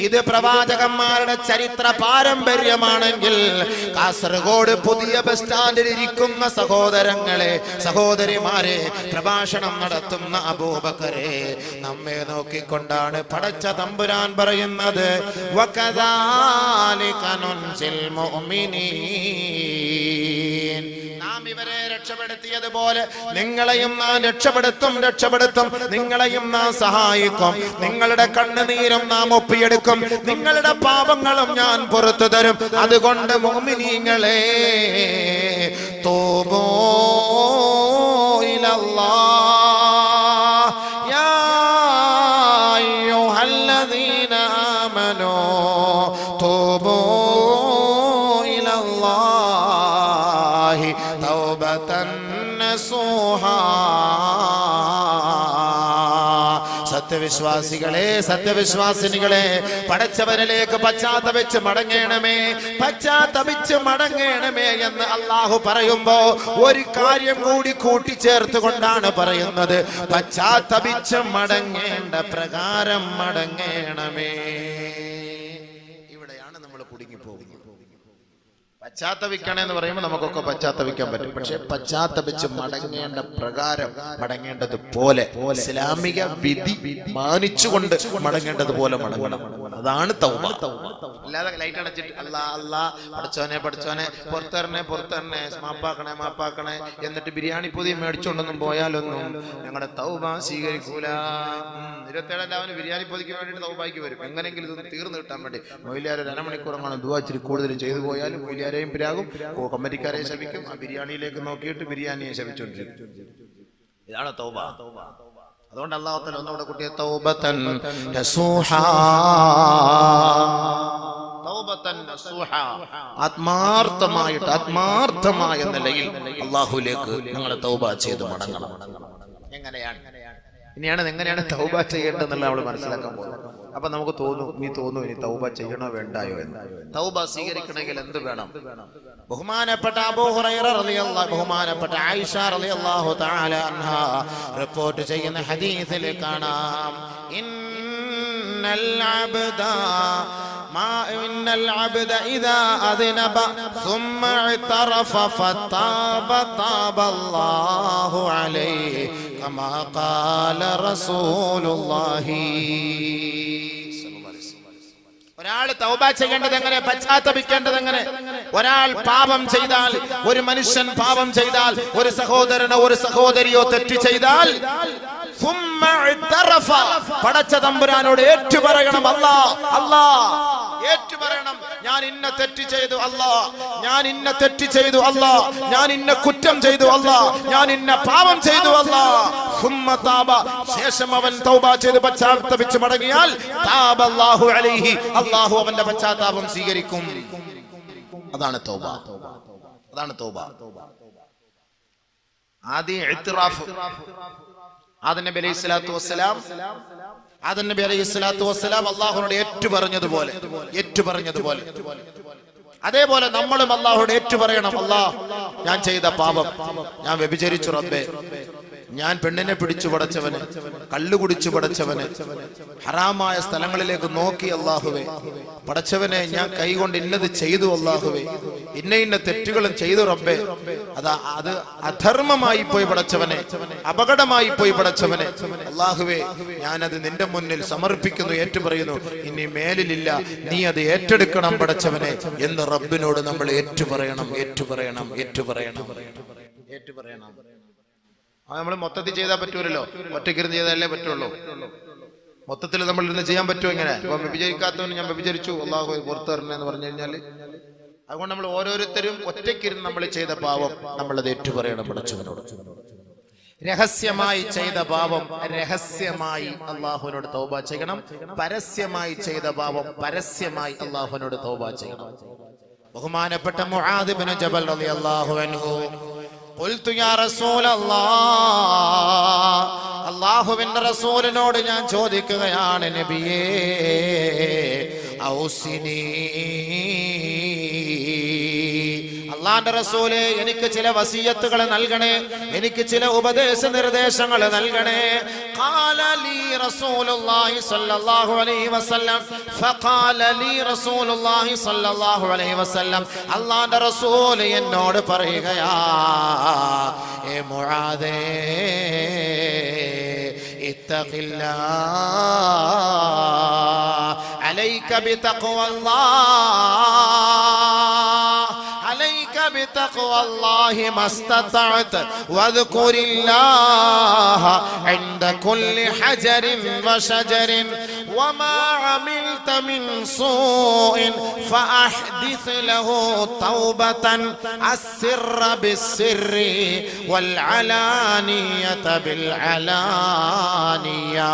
[SPEAKER 2] ഇത് പ്രവാചകന്മാരുടെ ചരിത്ര പാരമ്പര്യമാണെങ്കിൽ കാസർഗോഡ് പുതിയ ബസ് സ്റ്റാൻഡിൽ ഇരിക്കുന്ന സഹോദരങ്ങളെ, സഹോദരിമാരെ, പ്രഭാഷണം നടത്തുന്ന അബൂബക്കറെ, നമ്മെ നോക്കിക്കൊണ്ടാണ് പടച്ച തമ്പുരാൻ പറയുന്നത്, വകദാലിക നുൻജിൽ മുഅ്മിനീൻ. നാം ഇവരെ രക്ഷപ്പെടുത്തിയതുപോലെ നിങ്ങളെയും നാം രക്ഷപ്പെടുത്തും. നിങ്ങളെയും നാം സഹായിക്കും. നിങ്ങളുടെ കണ്ണുനീരും നാം ഒപ്പിയെടുക്കും. നിങ്ങളുടെ പാപങ്ങളും ഞാൻ പുറത്തു തരും. അതുകൊണ്ട് മുഅ്മിനീങ്ങളെ, തൂബൂ ഇലല്ലാഹ് യാ അയ്യുഹല്ലദീന ആമനൂ തൂബൂ ഇലല്ലാഹി തൗബതൻ നസൂഹാ. സത്യവിശ്വാസികളെ, സത്യവിശ്വാസിനികളെ, പടച്ചവനിലേക്ക് പശ്ചാത്തപിച്ച് മടങ്ങണമേ എന്ന് അല്ലാഹു പറയുമ്പോ ഒരു കാര്യം കൂടി കൂട്ടിച്ചേർത്തുകൊണ്ടാണ് പറയുന്നത്, പശ്ചാത്തപിച്ച് മടങ്ങേണ്ട പ്രകാരം മടങ്ങണമേ. ഇവിടെയാണ് നമ്മൾ കുടുങ്ങിപ്പോകുന്നത്. പശ്ചാത്തപിക്കണേ എന്ന് പറയുമ്പോൾ നമുക്കൊക്കെ പശ്ചാത്തപിക്കാൻ പറ്റും. പക്ഷെ പശ്ചാത്തപിച്ച് മടങ്ങേണ്ട പ്രകാരം മടങ്ങേണ്ടത് പോലെ, ഇസ്ലാമിക വിധി മാനിച്ചുകൊണ്ട് മടങ്ങേണ്ടത് പോലെ മടങ്ങണം. അതാണ് തൗബ. അല്ലാതെ ലൈറ്റ് അടച്ചിട്ട് അല്ലാ പഠിച്ചോനെ പുറത്തരണേ മാപ്പാക്കണേ എന്നിട്ട് ബിരിയാണി പൊതി മേടിച്ചോണ്ടൊന്നും പോയാലൊന്നും ഞങ്ങളുടെ തൗബ സ്വീകരിക്കൂല. 27 ബിരിയാണി പൊതിക്ക് വേണ്ടിയിട്ട് തൗബായ്ക്ക് വരും. എങ്ങനെങ്കിലും ഇതൊന്ന് തീർന്നു കിട്ടാൻ വേണ്ടി മൊയ്ലിയാർ 1 അരമണിക്കൂറങ്ങാണ് ദുആ ഇച്ചിരി കൂടുതൽ ചെയ്തു പോയാലും മൊയ്ലിയാരെ വീട്ടുകാരെയും പിരാകും, കമ്മിറ്റിക്കാരെ ശപിക്കും, ആ ബിരിയാണിയിലേക്ക് നോക്കിയിട്ട് ബിരിയാണിയെ ശപിച്ചുകൊണ്ടിരിക്കും. ഇതാണ് തൗബ. അതുകൊണ്ട് അല്ലാഹു തആല ഒന്നുകൂടെ കുട്ടിയെ തൗബതൻ നസൂഹാ, തൗബതൻ നസൂഹാ, ആത്മാർത്ഥമായ നിലയിൽ അല്ലാഹുവിലേക്ക് നിങ്ങൾ തൗബ ചെയ്ത് മടങ്ങണം. എങ്ങനെയാണ് തൗബ ചെയ്യേണ്ടതെന്നുള്ള നമ്മൾ മനസ്സിലാക്കാൻ പോകുന്നത്. അപ്പൊ നമുക്ക് തോന്നും ഇനി തൗബ ചെയ്യണോ വേണ്ടായോ എന്ന്. തൗബ സ്വീകരിക്കണമെങ്കിൽ എന്ത് വേണം? ബഹുമാനപ്പെട്ട അബൂ ഹുറൈറ റളിയല്ലാഹു, ബഹുമാനപ്പെട്ട ആയിഷ റളിയല്ലാഹു തആല അൻഹ റിപ്പോർട്ട് ചെയ്യുന്ന ഹദീസിൽ കാണാം, ഇന്നൽ അബ്ദ ഇദാ അദ്നബ ثم اعترف فتاب تاب الله عليه كما قال رسول الله. ഒരാൾ തൗബ ചെയ്യേണ്ടത് എങ്ങനെ, പശ്ചാത്തപിക്കേണ്ടത് എങ്ങനെ? ഒരാൾ പാപം ചെയ്താൽ, ഒരു മനുഷ്യൻ പാപം ചെയ്താൽ, ഒരു സഹോദരനോ ഒരു സഹോദരിയോ തെറ്റ് ചെയ്താൽ, പടച്ച തമ്പുരാനോട് ഏറ്റുപറയണം. അല്ലാഹ് ഏറ്റുപറയണം, ഞാൻ ഇന്ന തെറ്റ് ചെയ്തു അല്ലാഹ്, ഞാൻ ഇന്ന തെറ്റ് ചെയ്തു അല്ലാഹ്, ഞാൻ ഇന്ന കുറ്റം ചെയ്തു അല്ലാഹ്, ഞാൻ ഇന്ന പാപം ചെയ്തു അല്ലാഹ്. ശേഷം അവൻ തൗബ ചെയ്ത് പശ്ചാത്തപിച്ച് മടങ്ങിയാൽ താബല്ലാഹു അലൈഹി, അല്ലാഹു അവന്റെ പശ്ചാത്താപം സ്വീകരിക്കും. അതാണ് തൗബ. ആദ്യ ഇഅ്തിറാഫ്. ആദം നബി അലൈഹിസ്സലാത്തു വസ്സലാം അല്ലാഹുവോട് ഏറ്റുപറഞ്ഞതുപോലെ അതേപോലെ നമ്മളും അല്ലാഹുവോട് ഏറ്റുപറയണം. അല്ലാഹ്, ഞാൻ ചെയ്ത പാപം, ഞാൻ വ്യഭിചരിച്ചു റബ്ബേ, ഞാൻ പെണ്ണിനെ പിടിച്ചു പടച്ചവന്, കള്ളു കുടിച്ചു പടച്ചവന്, ഹറാമായ സ്ഥലങ്ങളിലേക്ക് നോക്കി അല്ലാഹുവേ, പടച്ചവനെ ഞാൻ കൈകൊണ്ട് ഇന്നത് ചെയ്തു അല്ലാഹുവേ, ഇന്ന തെറ്റുകളും ചെയ്തു റബ്ബേ, അത് അധർമ്മമായി പോയി പടച്ചവനെ, അപകടമായി പോയി പടച്ചവനെ, അല്ലാഹുവേ ഞാനത് നിന്റെ മുന്നിൽ സമർപ്പിക്കുന്നു, ഏറ്റുപറയുന്നു, ഇനി മേലിലില്ല, നീ അത് ഏറ്റെടുക്കണം പടച്ചവനെ എന്ന് റബ്ബിനോട് നമ്മൾ ഏറ്റുപറയണം. നമ്മൾ മൊത്തത്തിൽ ചെയ്താൽ പറ്റൂലല്ലോ, ഒറ്റയ്ക്കിരുന്ന് ചെയ്താലേ പറ്റുള്ളൂ. മൊത്തത്തിൽ നമ്മൾ ഇരുന്ന് ചെയ്യാൻ പറ്റുമോ? ഇങ്ങനെ ഇപ്പൊ വ്യഭിചരിക്കാത്തവന് ഞാൻ വ്യഭിചരിച്ചു അല്ലാഹു പുറത്തു തരണേ എന്ന് പറഞ്ഞു കഴിഞ്ഞാല്, അതുകൊണ്ട് നമ്മൾ ഓരോരുത്തരും ഒറ്റയ്ക്കിരുന്ന് നമ്മൾ ചെയ്ത പാപം നമ്മളത് ഏറ്റുപറയണം പടച്ചവനോട്. രഹസ്യമായി ചെയ്ത പാപം രഹസ്യമായി അല്ലാഹുവിനോട് തൗബ ചെയ്യണം. പരസ്യമായി ചെയ്ത പാപം പരസ്യമായി അല്ലാഹുവിനോട് തൗബ ചെയ്യണം. ബഹുമാനപ്പെട്ട മുആദ് ഇബ്നു ജബൽ റളിയല്ലാഹു അൻഹു, ഖുൽതു യാ റസൂലല്ലാഹ്, അല്ലാഹുവിന്റെ റസൂലിനോട് ഞാൻ ചോദിക്കുകയാണ്, നബിയേ ഔസിനി, അല്ലാഹുവിന്റെ റസൂലേ എനിക്ക് ചില വസിയത്തുകൾ നൽകണേ, എനിക്ക് ചില ഉപദേശ നിർദ്ദേശങ്ങൾ നൽകണേ. ഖാല ലി റസൂലുള്ളാഹി സ്വല്ലല്ലാഹു അലൈഹി വസല്ലം, ഫഖാല ലി റസൂലുള്ളാഹി സ്വല്ലല്ലാഹു അലൈഹി വസല്ലം, അല്ലാഹുവിന്റെ റസൂൽ എന്നോട് പറയുകയാ, ഏ മുആദേ ഇത്തഖില്ലാഹ്, അലൈക ബിതഖ്വല്ലാഹ്, عليك بتقوى الله ما استطعت واذكر الله عند كل حجر وشجر وما عملت من سوء فأحدث له توبة السر بالسر والعلانية بالعلانية.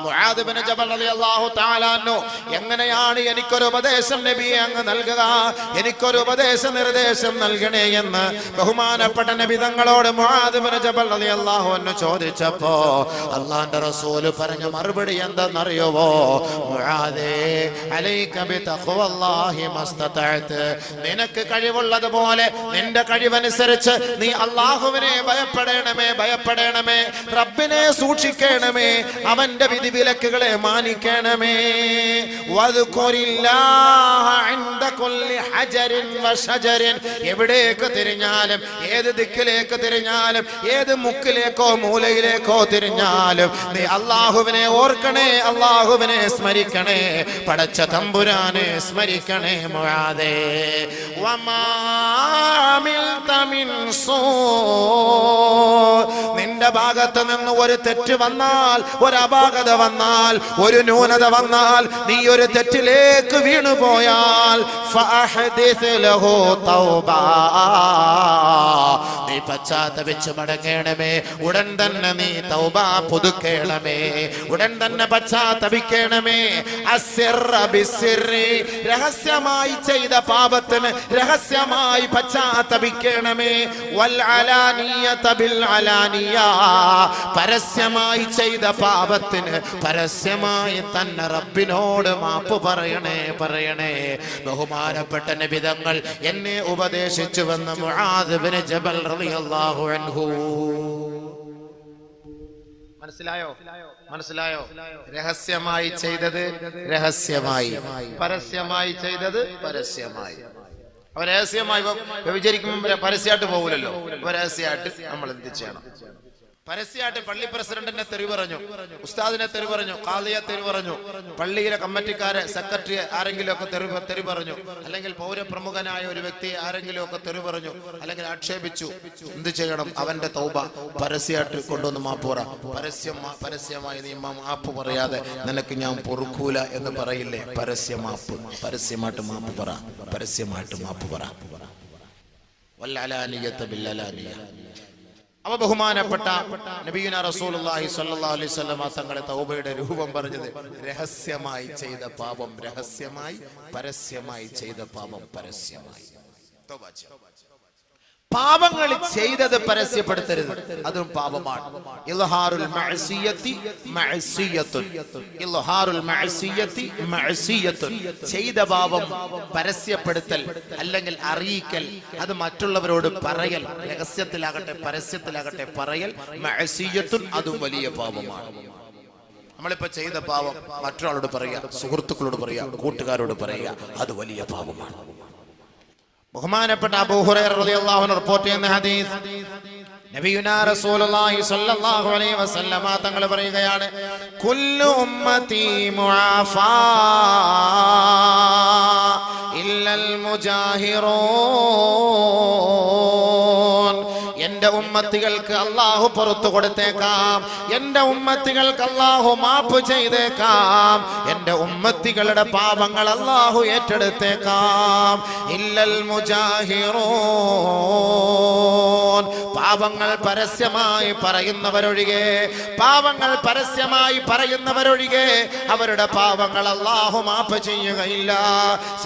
[SPEAKER 2] മുആദ് ഇബ്നു ജബൽ റളിയല്ലാഹു തആല അൻഹു, എങ്ങനെയാണ് എനിക്കൊരു ഉപദേശം നബിയെ അങ്ങ് നൽകുക, എനിക്കൊരു ഉപദേശ നിർദ്ദേശം നൽകണേ എന്ന് ബഹുമാനപ്പെട്ട നബി തങ്ങളോട് മുആദ് ഇബ്നു ജബൽ റളിയല്ലാഹു അൻഹു ചോദിച്ചപ്പോ അല്ലാഹുവിന്റെ റസൂൽ പറഞ്ഞ മറുപടി എന്തെന്നറിയുമോ? മുആദേ അലൈക ബിതഖ്വല്ലാഹി മസ്തതഅത, നിനക്ക് കഴിവുള്ളതുപോലെ നിന്റെ കഴിവനുസരിച്ച് നീ അല്ലാഹുവിനെ ഭയപ്പെടണമേ, റബ്ബിനെ സൂക്ഷിക്കണമേ, അവന്റെ വിധിവിലക്കുകളെ മാനിക്കണമേ. വദ്കുരില്ലാഹ ഇൻദ കുല്ലി ഹജരിൻ വശജരിൻ, എവിടേക്ക് തിരിഞ്ഞാലും, ഏത് ദിക്കിലേക്ക് തിരിഞ്ഞാലും, ഏത് മുക്കിലേക്കോ മൂലയിലേക്കോ തിരിഞ്ഞാലും നീ അല്ലാഹുവിനെ ഓർക്കണേ, അല്ലാഹുവിനെ സ്മരിക്കണേ, പടച്ച തമ്പുരാനെ സ്മരിക്കണേ. മുആദേ വമാ അമിൽത മിൻ സൂ, നിന്റെ ഭാഗത്ത് നിന്ന് ഒരു തെറ്റ് വന്നാൽ, ഒരു അപാകത വന്നാൽ വന്നാൽ, ഒരു ന്യൂനത വന്നാൽ, നീ ഒരു തെറ്റിലേക്ക് വീണുപോയാൽ ഫഅഹ്ദിസ് ലഹു തൗബാ, നീ പശ്ചാത്തപിച്ചു മടങ്ങണമേ. ഉടൻ തന്നെ നീ തൗബ പുതുക്കേണമേ, ഉടൻ തന്നെ പശ്ചാത്തപിക്കണമേ. അസ്സിർറ ബിസ്സിർരി, രഹസ്യമായി ചെയ്ത പാപത്തിന് രഹസ്യമായി പശ്ചാത്തപിക്കണമേ. വൽ അലാനിയത ബിൽ അലാനിയ, പരസ്യമായി ചെയ്ത പാപത്തിന് പരസ്യമായി തന്നെ റബ്ബിനോട് മാപ്പ് പറയണേ. ബഹുമാനപ്പെട്ട നബിതങ്ങൾ എന്നെ ഉപദേശിച്ചുവെന്ന് മുആദ് ഇബ്നു ജബൽ റളിയല്ലാഹു അൻഹു. മനസ്സിലായോ? രഹസ്യമായി ചെയ്തത് രഹസ്യമായി, പരസ്യമായി ചെയ്തത് പരസ്യമായി. അവ രഹസ്യമായി വ്യഭിചരിക്കുമ്പോൾ പരസ്യമായിട്ട് പോകില്ലല്ലോ. രഹസ്യമായിട്ട് നമ്മൾ എന്ത് ചെയ്യണം? പരസ്യമായിട്ട് പള്ളി പ്രസിഡന്റിനെ തെറി പറഞ്ഞു, ഉസ്താദിനെ തെറി പറഞ്ഞു, ഖാദിയെ തെറി പറഞ്ഞു, പള്ളിയിലെ കമ്മിറ്റിക്കാരെ, സെക്രട്ടറി ആരെങ്കിലും ഒക്കെ തെറി പറഞ്ഞു, അല്ലെങ്കിൽ പൗരപ്രമുഖനായ ഒരു വ്യക്തിയെ ആരെങ്കിലും ഒക്കെ തെറി പറഞ്ഞു, അല്ലെങ്കിൽ ആക്ഷേപിച്ചു. എന്ത് ചെയ്യണം? അവന്റെ തൗബ പരസ്യമായിട്ട് കൊണ്ടുവന്ന് മാപ്പ് പറ. പരസ്യമായി നീ മാപ്പ് പറയാതെ നിനക്ക് ഞാൻ പൊറുക്കൂല എന്ന് പറയില്ലേ? പരസ്യമായിട്ട് മാപ്പ് പറ. വല്ലലാനിയത ബില്ലലാനിയ. അവ ബഹുമാനപ്പെട്ട നബിയുനാ റസൂലുള്ളാഹി സ്വല്ലല്ലാഹു അലൈഹി വസല്ലം തങ്ങളുടെ തൗബയുടെ രൂപം പറഞ്ഞത് രഹസ്യമായി ചെയ്ത പാപം രഹസ്യമായി, പരസ്യമായി ചെയ്ത പാപം പരസ്യമായി. പാപങ്ങൾ ചെയ്തത് പരസ്യപ്പെടുത്തരുത്, അതും പാപമാണ്. ഇൽഹാറുൽ മഅസിയത്തി മഅസിയത്തുൻ, ഇൽഹാറുൽ മഅസിയത്തി മഅസിയത്തുൻ. ചെയ്ത പാപം പരസ്യപ്പെടുത്തൽ അല്ലെങ്കിൽ അറിയിക്കൽ, അത് മറ്റുള്ളവരോട് പറയൽ, രഹസ്യത്തിലാകട്ടെ പരസ്യത്തിലാകട്ടെ പറയൽ, മഅസിയത്തുൻ, അതും വലിയ പാപമാണ്. നമ്മളിപ്പോ ചെയ്ത പാപം മറ്റൊരാളോട് പറയുക, സുഹൃത്തുക്കളോട് പറയുക, കൂട്ടുകാരോട് പറയുക, അത് വലിയ പാപമാണ്. ബഹുമാനപ്പെട്ട അബൂ ഹുറൈറ റളിയല്ലാഹു അൻഹു റിപ്പോർട്ട് ചെയ്യുന്ന ഹദീസ്, നബിയുനാ റസൂലുള്ളാഹി സ്വല്ലല്ലാഹു അലൈഹി വസല്ലമ തങ്ങൾ പറയുകയാണ്, കുല്ലു ഉമ്മത്തി മുആഫാ ഇല്ലൽ മുജാഹിറൂൻ. എന്റെ ഉമ്മത്തികൾക്ക് അല്ലാഹു പുറത്തു കൊടുത്തേക്കാം, എന്റെ ഉമ്മത്തികൾക്ക് അല്ലാഹു മാപ്പ് ചെയ്തേക്കാം, എന്റെ ഉമ്മത്തികളുടെ പാപങ്ങൾ അല്ലാഹു ഏറ്റെടുത്തേക്കാം. ഇല്ലൽ മുജാഹിറൂൻ, പാപങ്ങൾ പരസ്യമായി പറയുന്നവരൊഴികെ, പാപങ്ങൾ പരസ്യമായി പറയുന്നവരൊഴികെ അവരുടെ പാപങ്ങൾ അല്ലാഹു മാപ്പ് ചെയ്യുകയില്ല.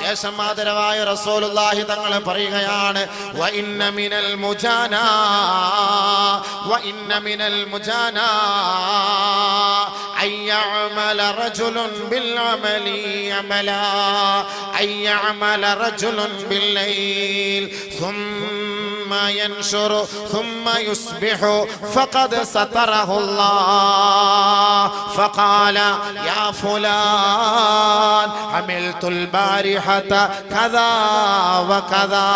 [SPEAKER 2] ശേഷം ആദരവായ റസൂലുള്ളാഹി തങ്ങൾ പറയുകയാണ്, വ ഇന്ന മിനൽ മുജാനാ وإن من المجانا أن يعمل رجل بالعمل عملا، أن يعمل رجل بالليل ثم ينشر ثم يصبح فقد ستره الله فقال يا فلان عملت البارحة كذا وكذا.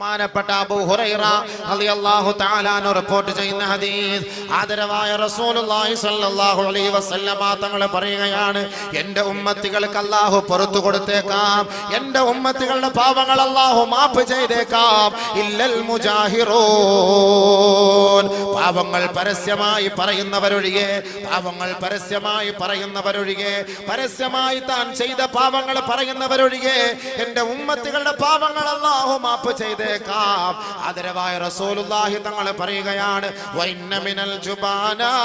[SPEAKER 2] ബഹുമാനപ്പെട്ട അബൂ ഹുറൈറ റളിയല്ലാഹു തആല അൻഹു റിപ്പോർട്ട് ചെയ്യുന്ന ഹദീസ്, ആദരവായ റസൂലുള്ളാഹി സ്വല്ലല്ലാഹു അലൈഹി വസല്ലമ തങ്ങൾ പറയുകയാണ്, എൻ്റെ ഉമ്മത്തികൾക്ക് അല്ലാഹു പുറത്തു കൊടുത്തേക്കാം, എൻ്റെ ഉമ്മത്തികളുടെ പാപങ്ങൾ അല്ലാഹു മാപ്പ് ചെയ്തേക്കാം. ഇല്ലൽ മുജാഹിറൂൻ, പാപങ്ങൾ പരസ്യമായി പറയുന്നവരൊഴികെ, പാപങ്ങൾ പരസ്യമായി പറയുന്നവരൊഴികെ, പരസ്യമായി താൻ ചെയ്ത പാപങ്ങൾ പറയുന്നവരൊഴികെ എൻ്റെ ഉമ്മത്തികളുടെ പാപങ്ങൾ അല്ലാഹു മാപ്പ് ചെയ്തേക്കാം. ആദരവായ റസൂലുള്ളാഹി തങ്ങൾ പറയുകയാണ്, വഇന്ന മിനൽ ജുബാനാ,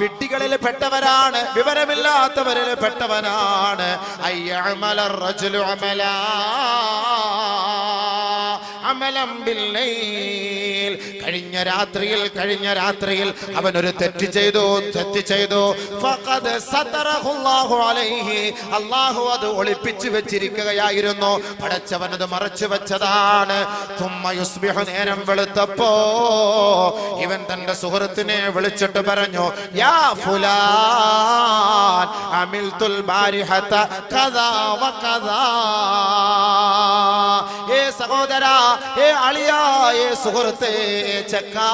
[SPEAKER 2] വിഡ്ഢികളിൽ പെട്ടവരാണ്, വിവരമില്ലാത്തവരിൽ പെട്ടവനാണ്, അയ്യഅമല റജുലു അമലാ അമലം ബില്ലൈൽ, കഴിഞ്ഞ രാത്രിയിൽ അവൻ ഒരു തെറ്റ് ചെയ്തു, ഫഖദ് സതറഹുല്ലാഹു അലൈഹി, അല്ലാഹു അത് ഒളിപ്പിച്ചു വെച്ചിരിക്കുകയായിരുന്നു, പടച്ചവൻ അത് മറച്ചു വെച്ചതാണ്. തുമ്മ യുസ്ബിഹു, നേരം വെളുത്തപ്പോ ഇവൻ തന്റെ സുഹൃത്തിനെ വിളിച്ചിട്ട് പറഞ്ഞു, യാ ഫുലാൻ അമിൽതുൽ ബാരിഹത കദാ വകദാ, ഏ സഹോദരാ, അളിയാ, സുഹൃത്തേ, ചെക്കാ,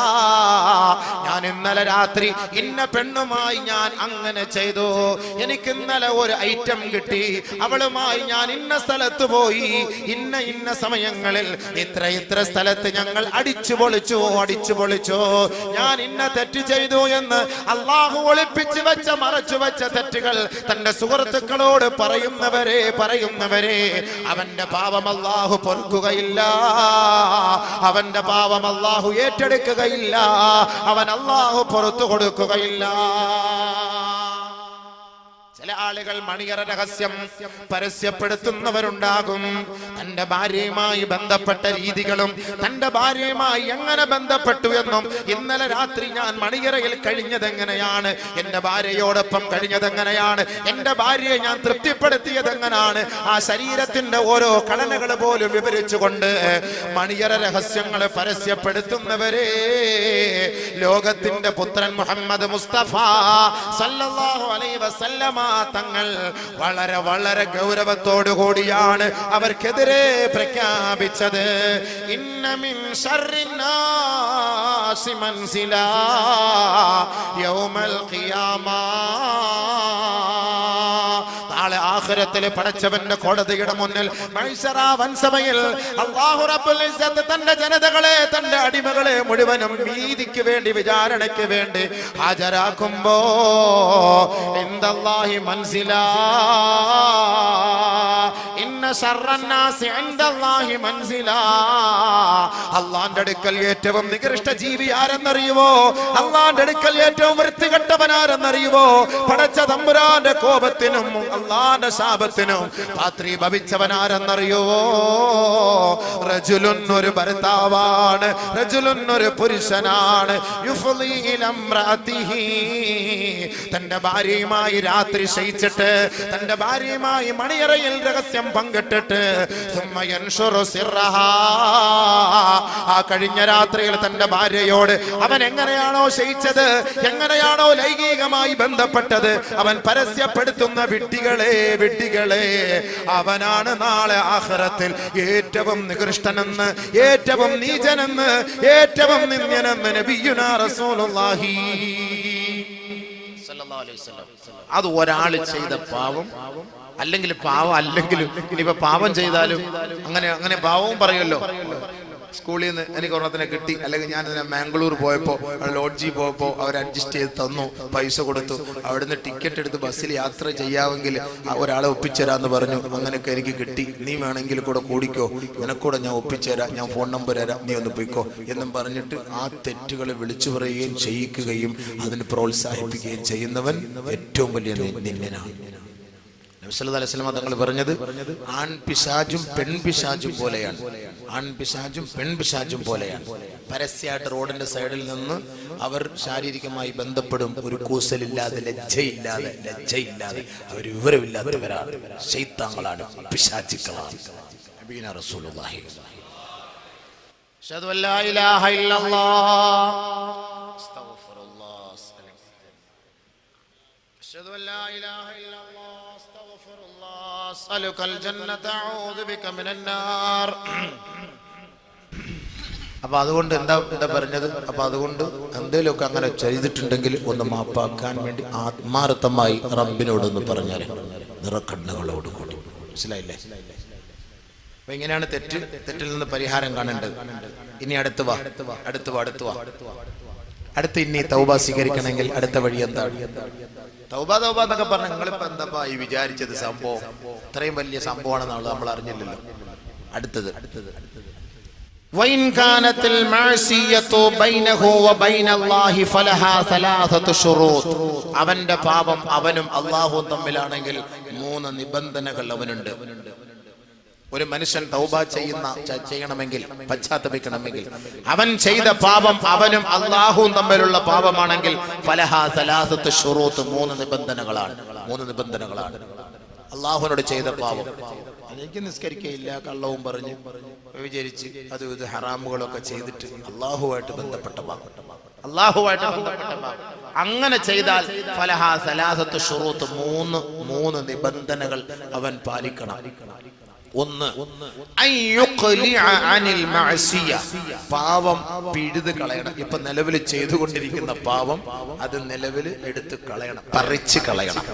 [SPEAKER 2] ഞാൻ ഇന്നലെ രാത്രി ഇന്ന പെണ്ണുമായി ഞാൻ അങ്ങനെ ചെയ്തു, എനിക്ക് ഇന്നലെ ഒരു ഐറ്റം കിട്ടി, അവളുമായി ഞാൻ ഇന്ന സ്ഥലത്ത് പോയി, ഇന്ന സമയങ്ങളിൽ ഇത്ര സ്ഥലത്ത് ഞങ്ങൾ അടിച്ചു പൊളിച്ചു, ഞാൻ ഇന്ന തെറ്റ് ചെയ്തു എന്ന് അള്ളാഹു ഒളിപ്പിച്ചു വെച്ച മറച്ചു വെച്ച തെറ്റുകൾ തന്റെ സുഹൃത്തുക്കളോട് പറയുന്നവരെ അവന്റെ പാപം അള്ളാഹു പൊറുക്കുകയില്ല, അവന്റെ പാപം അള്ളാഹു ഏറ്റെടുക്കുകയില്ല, അവൻ അള്ളാഹു പുറത്തു കൊടുക്കുകയില്ല. ചില ആളുകൾ മണിയറ രഹസ്യം പരസ്യപ്പെടുത്തുന്നവരുണ്ടാകും. തന്റെ ഭാര്യയുമായി ബന്ധപ്പെട്ട രീതികളും തന്റെ ഭാര്യയുമായി എങ്ങനെ ബന്ധപ്പെട്ടു എന്നും, ഇന്നലെ രാത്രി ഞാൻ മണിയറയിൽ കഴിഞ്ഞതെങ്ങനെയാണ്, എന്റെ ഭാര്യയോടൊപ്പം കഴിഞ്ഞതെങ്ങനെയാണ്, എന്റെ ഭാര്യയെ ഞാൻ തൃപ്തിപ്പെടുത്തിയതെങ്ങനെയാണ്, ആ ശരീരത്തിന്റെ ഓരോ ഘടനകൾ പോലും വിവരിച്ചുകൊണ്ട് മണിയറ രഹസ്യങ്ങൾ പരസ്യപ്പെടുത്തുന്നവരെ ലോകത്തിന്റെ പുത്രൻ മുഹമ്മദ് മുസ്തഫ സല്ലല്ലാഹു അലൈഹി വസല്ലമ തങ്ങൾ വളരെ ഗൗരവത്തോടു കൂടിയാണ് അവർക്കെതിരെ പ്രഖ്യാപിച്ചത്. ഇന്ന മിൻ ശർരിന്നാസി മൻസിലാ യൗമൽ ഖിയാമ. നാളെ ആഖിറത്തിൽ പടച്ചവന്റെ കോടതിയുടെ മുന്നിൽ മഹ്ശറ വൻസഭയിൽ അല്ലാഹു റബ്ബുൽ ഇസ്സത്ത് തന്റെ ജനതകളെ, തന്റെ അടിമകളെ മുഴുവനും നീതിക്ക് വേണ്ടി, വിചാരണയ്ക്ക് വേണ്ടി ഹാജരാക്കുമ്പോ ഇൻദല്ലാഹി മൻസിലാ, ഇന്ന ശർറന്നാസി ഇൻദല്ലാഹി മൻസിലാ. അല്ലാഹുവിന്റെ അടുക്കൽ ഏറ്റവും നികൃഷ്ട ജീവി ആരെന്നറിയുമോ? അല്ലാഹുവിന്റെ അടുക്കൽ ഏറ്റവും വൃത്തികെട്ടവനാരെന്നറിയുമോ? പടച്ച തമ്പുരാന്റെ കോപത്തിനും അല്ലാഹുവിന്റെ ശാപത്തിനും പാത്രീഭവിച്ചവനാരെന്നറിയുമോ? റജുലുൻ ഒരു ഭർത്താവാണ്, റജുലുൻ ഒരു പുരുഷനാണ്, യുഫ്ളി ഇലാ ഇംറഅതിഹി, തന്റെ ഭാര്യയുമായി രാത്രി ശയിച്ചിട്ട്, തന്റെ ഭാര്യയുമായി മണിയറയിൽ രഹസ്യം പങ്കിട്ടിട്ട്, സുമ്മ യൻഷുറു സിർറഹാ, ആ കഴിഞ്ഞ രാത്രിയിൽ തന്റെ ഭാര്യയോട് അവൻ എങ്ങനെയാണോ ശയിച്ചത്, എങ്ങനെയാണോ ലൈംഗികമായി ബന്ധപ്പെട്ടത്, അവൻ പരസ്യപ്പെടുത്തുന്ന വിഡ്ഢികളെ, അവനാണ് നാളെ ആഖിറത്തിൽ ഏറ്റവും നികൃഷ്ടനെന്ന്, ഏറ്റവും നീചനെന്ന്, ഏറ്റവും നിന്ദ്യനെന്ന് നബിയുനാ റസൂലുള്ളാഹി സല്ലല്ലാഹു അലൈഹി വസല്ലം. അത് ഒരാൾ ചെയ്ത പാവം, അല്ലെങ്കിൽ പാവം അല്ലെങ്കിലും ഇനിയിപ്പോ പാവം ചെയ്താലും അങ്ങനെ പാവവും പറയുമല്ലോ. സ്കൂളിൽ നിന്ന് എനിക്ക് ഒരെണ്ണത്തിനെ കിട്ടി, അല്ലെങ്കിൽ ഞാൻ മാംഗ്ലൂർ പോയപ്പോൾ ലോഡ്ജിൽ പോയപ്പോൾ അവർ അഡ്ജസ്റ്റ് ചെയ്ത് തന്നു, പൈസ കൊടുത്തു, അവിടുന്ന് ടിക്കറ്റ് എടുത്ത് ബസ്സിൽ യാത്ര ചെയ്യാമെങ്കിൽ ഒരാളെ ഒപ്പിച്ചേരാന്ന് പറഞ്ഞു. അങ്ങനെയൊക്കെ എനിക്ക് കിട്ടി, നീ വേണമെങ്കിൽ കൂടെ കൂടിക്കോ, നിനക്കൂടെ ഞാൻ ഒപ്പിച്ചേരാം, ഞാൻ ഫോൺ നമ്പർ തരാം, നീ ഒന്ന് പോയിക്കോ എന്നും പറഞ്ഞിട്ട് ആ തെറ്റുകളെ വിളിച്ചു പറയുകയും ചെയ്യിക്കുകയും അതിന് പ്രോത്സാഹിപ്പിക്കുകയും ചെയ്യുന്നവൻ ഏറ്റവും വലിയ നിന്ദനാണ്. നബി സല്ലല്ലാഹു അലൈഹി വസല്ലം തങ്ങൾ പറഞ്ഞത് ആൺപിശാചും പെൺപിശാചും പോലെയാണ്, ആൺപിശാചും പെൺപിശാചും പോലെയാണ്. പരസ്യമായിട്ട് റോഡിന്റെ സൈഡിൽ നിന്ന് അവർ ശാരീരികമായി ബന്ധപ്പെടും, ഒരു കൂസലില്ലാതെ, ലജ്ജയില്ലാതെ അവർ വിവരമില്ലാത്തവരാണ്, ശൈത്താന്കളാണ്, പിശാചുക്കളാണ്. നബിയുനാ റസൂലുള്ളാഹി അഷ്ഹദു അല്ലാ ഇലാഹ ഇല്ലല്ലാഹ് അസ്തഗ്ഫിറുല്ലാഹ് അഷ്ഹദു അല്ലാ ഇലാഹ ഇല്ലല്ലാഹ് അസ്തഗ്ഫിറുല്ലാഹ് അസ്അലുകൽ ജന്നത അഊദു ബിക മിനൻ നാർ. അപ്പൊ അതുകൊണ്ട് എന്താ പറഞ്ഞത്? അപ്പൊ അതുകൊണ്ട് എന്തെങ്കിലുമൊക്കെ അങ്ങനെ ചെയ്തിട്ടുണ്ടെങ്കിൽ ഒന്ന് മാപ്പാക്കാൻ വേണ്ടി ആത്മാർത്ഥമായി റബ്ബിനോടൊന്ന് പറഞ്ഞാൽ നിറക്കണ്ണുകളോട് കൂടി. മനസ്സിലായില്ലേ? അപ്പൊ ഇങ്ങനെയാണ് തെറ്റിൽ നിന്ന് പരിഹാരം കാണേണ്ടത്. ഇനി അടുത്ത് വാ അടുത്ത് ഇനി തൗബ സ്വീകരിക്കണമെങ്കിൽ അടുത്ത വഴി എന്താണ്? തൗബ എന്നൊക്കെ പറഞ്ഞ നിങ്ങളിപ്പോ എന്താ ഈ വിചാരിച്ചത്? സംഭവം ഇത്രയും വലിയ സംഭവമാണെന്നാണ് നമ്മൾ അറിഞ്ഞില്ലല്ലോ. അടുത്തത് وإن كانت المعصية بينه وبين الله فلها ثلاثة شروط. അവന്റെ പാപം അവനും അല്ലാഹുവും തമ്മിലാണെങ്കിൽ 3 നിബന്ധനകൾ അവനുണ്ട്. ഒരു മനുഷ്യൻ തൗബ ചെയ്യണമെങ്കിൽ, പശ്ചാത്തപിക്കണമെങ്കിൽ, അവൻ ചെയ്ത പാപം അവനും അല്ലാഹുവും തമ്മിലുള്ള പാപമാണെങ്കിൽ ഫലഹാ സലാസത്ത് ശുറൂത്ത്, 3 നിബന്ധനകളാണ്. അല്ലാഹുവിനോട് ചെയ്ത പാപം, എനിക്ക് നിസ്കരിക്കയില്ല, കള്ളവും പറഞ്ഞ് വിചാരിച്ച് അത് ഇത് ഹറാമുകളൊക്കെ ചെയ്തിട്ട് അല്ലാഹുവായിട്ട് ബന്ധപ്പെട്ട പാപം, അങ്ങനെ ചെയ്താൽ ഫലഹാ സലാസത്ത് ശുറൂത്ത്, 3 നിബന്ധനകൾ അവൻ പാലിക്കണം. ഒന്ന് അയ്യുഖ്ലിഅ അനിൽ മഅസിയ, പാവം പിഴുത് കളയണം. ഇപ്പൊ നിലവിൽ ചെയ്തുകൊണ്ടിരിക്കുന്ന പാവം അത് നിലവിൽ എടുത്ത് കളയണം, പറിച്ച് കളയണം.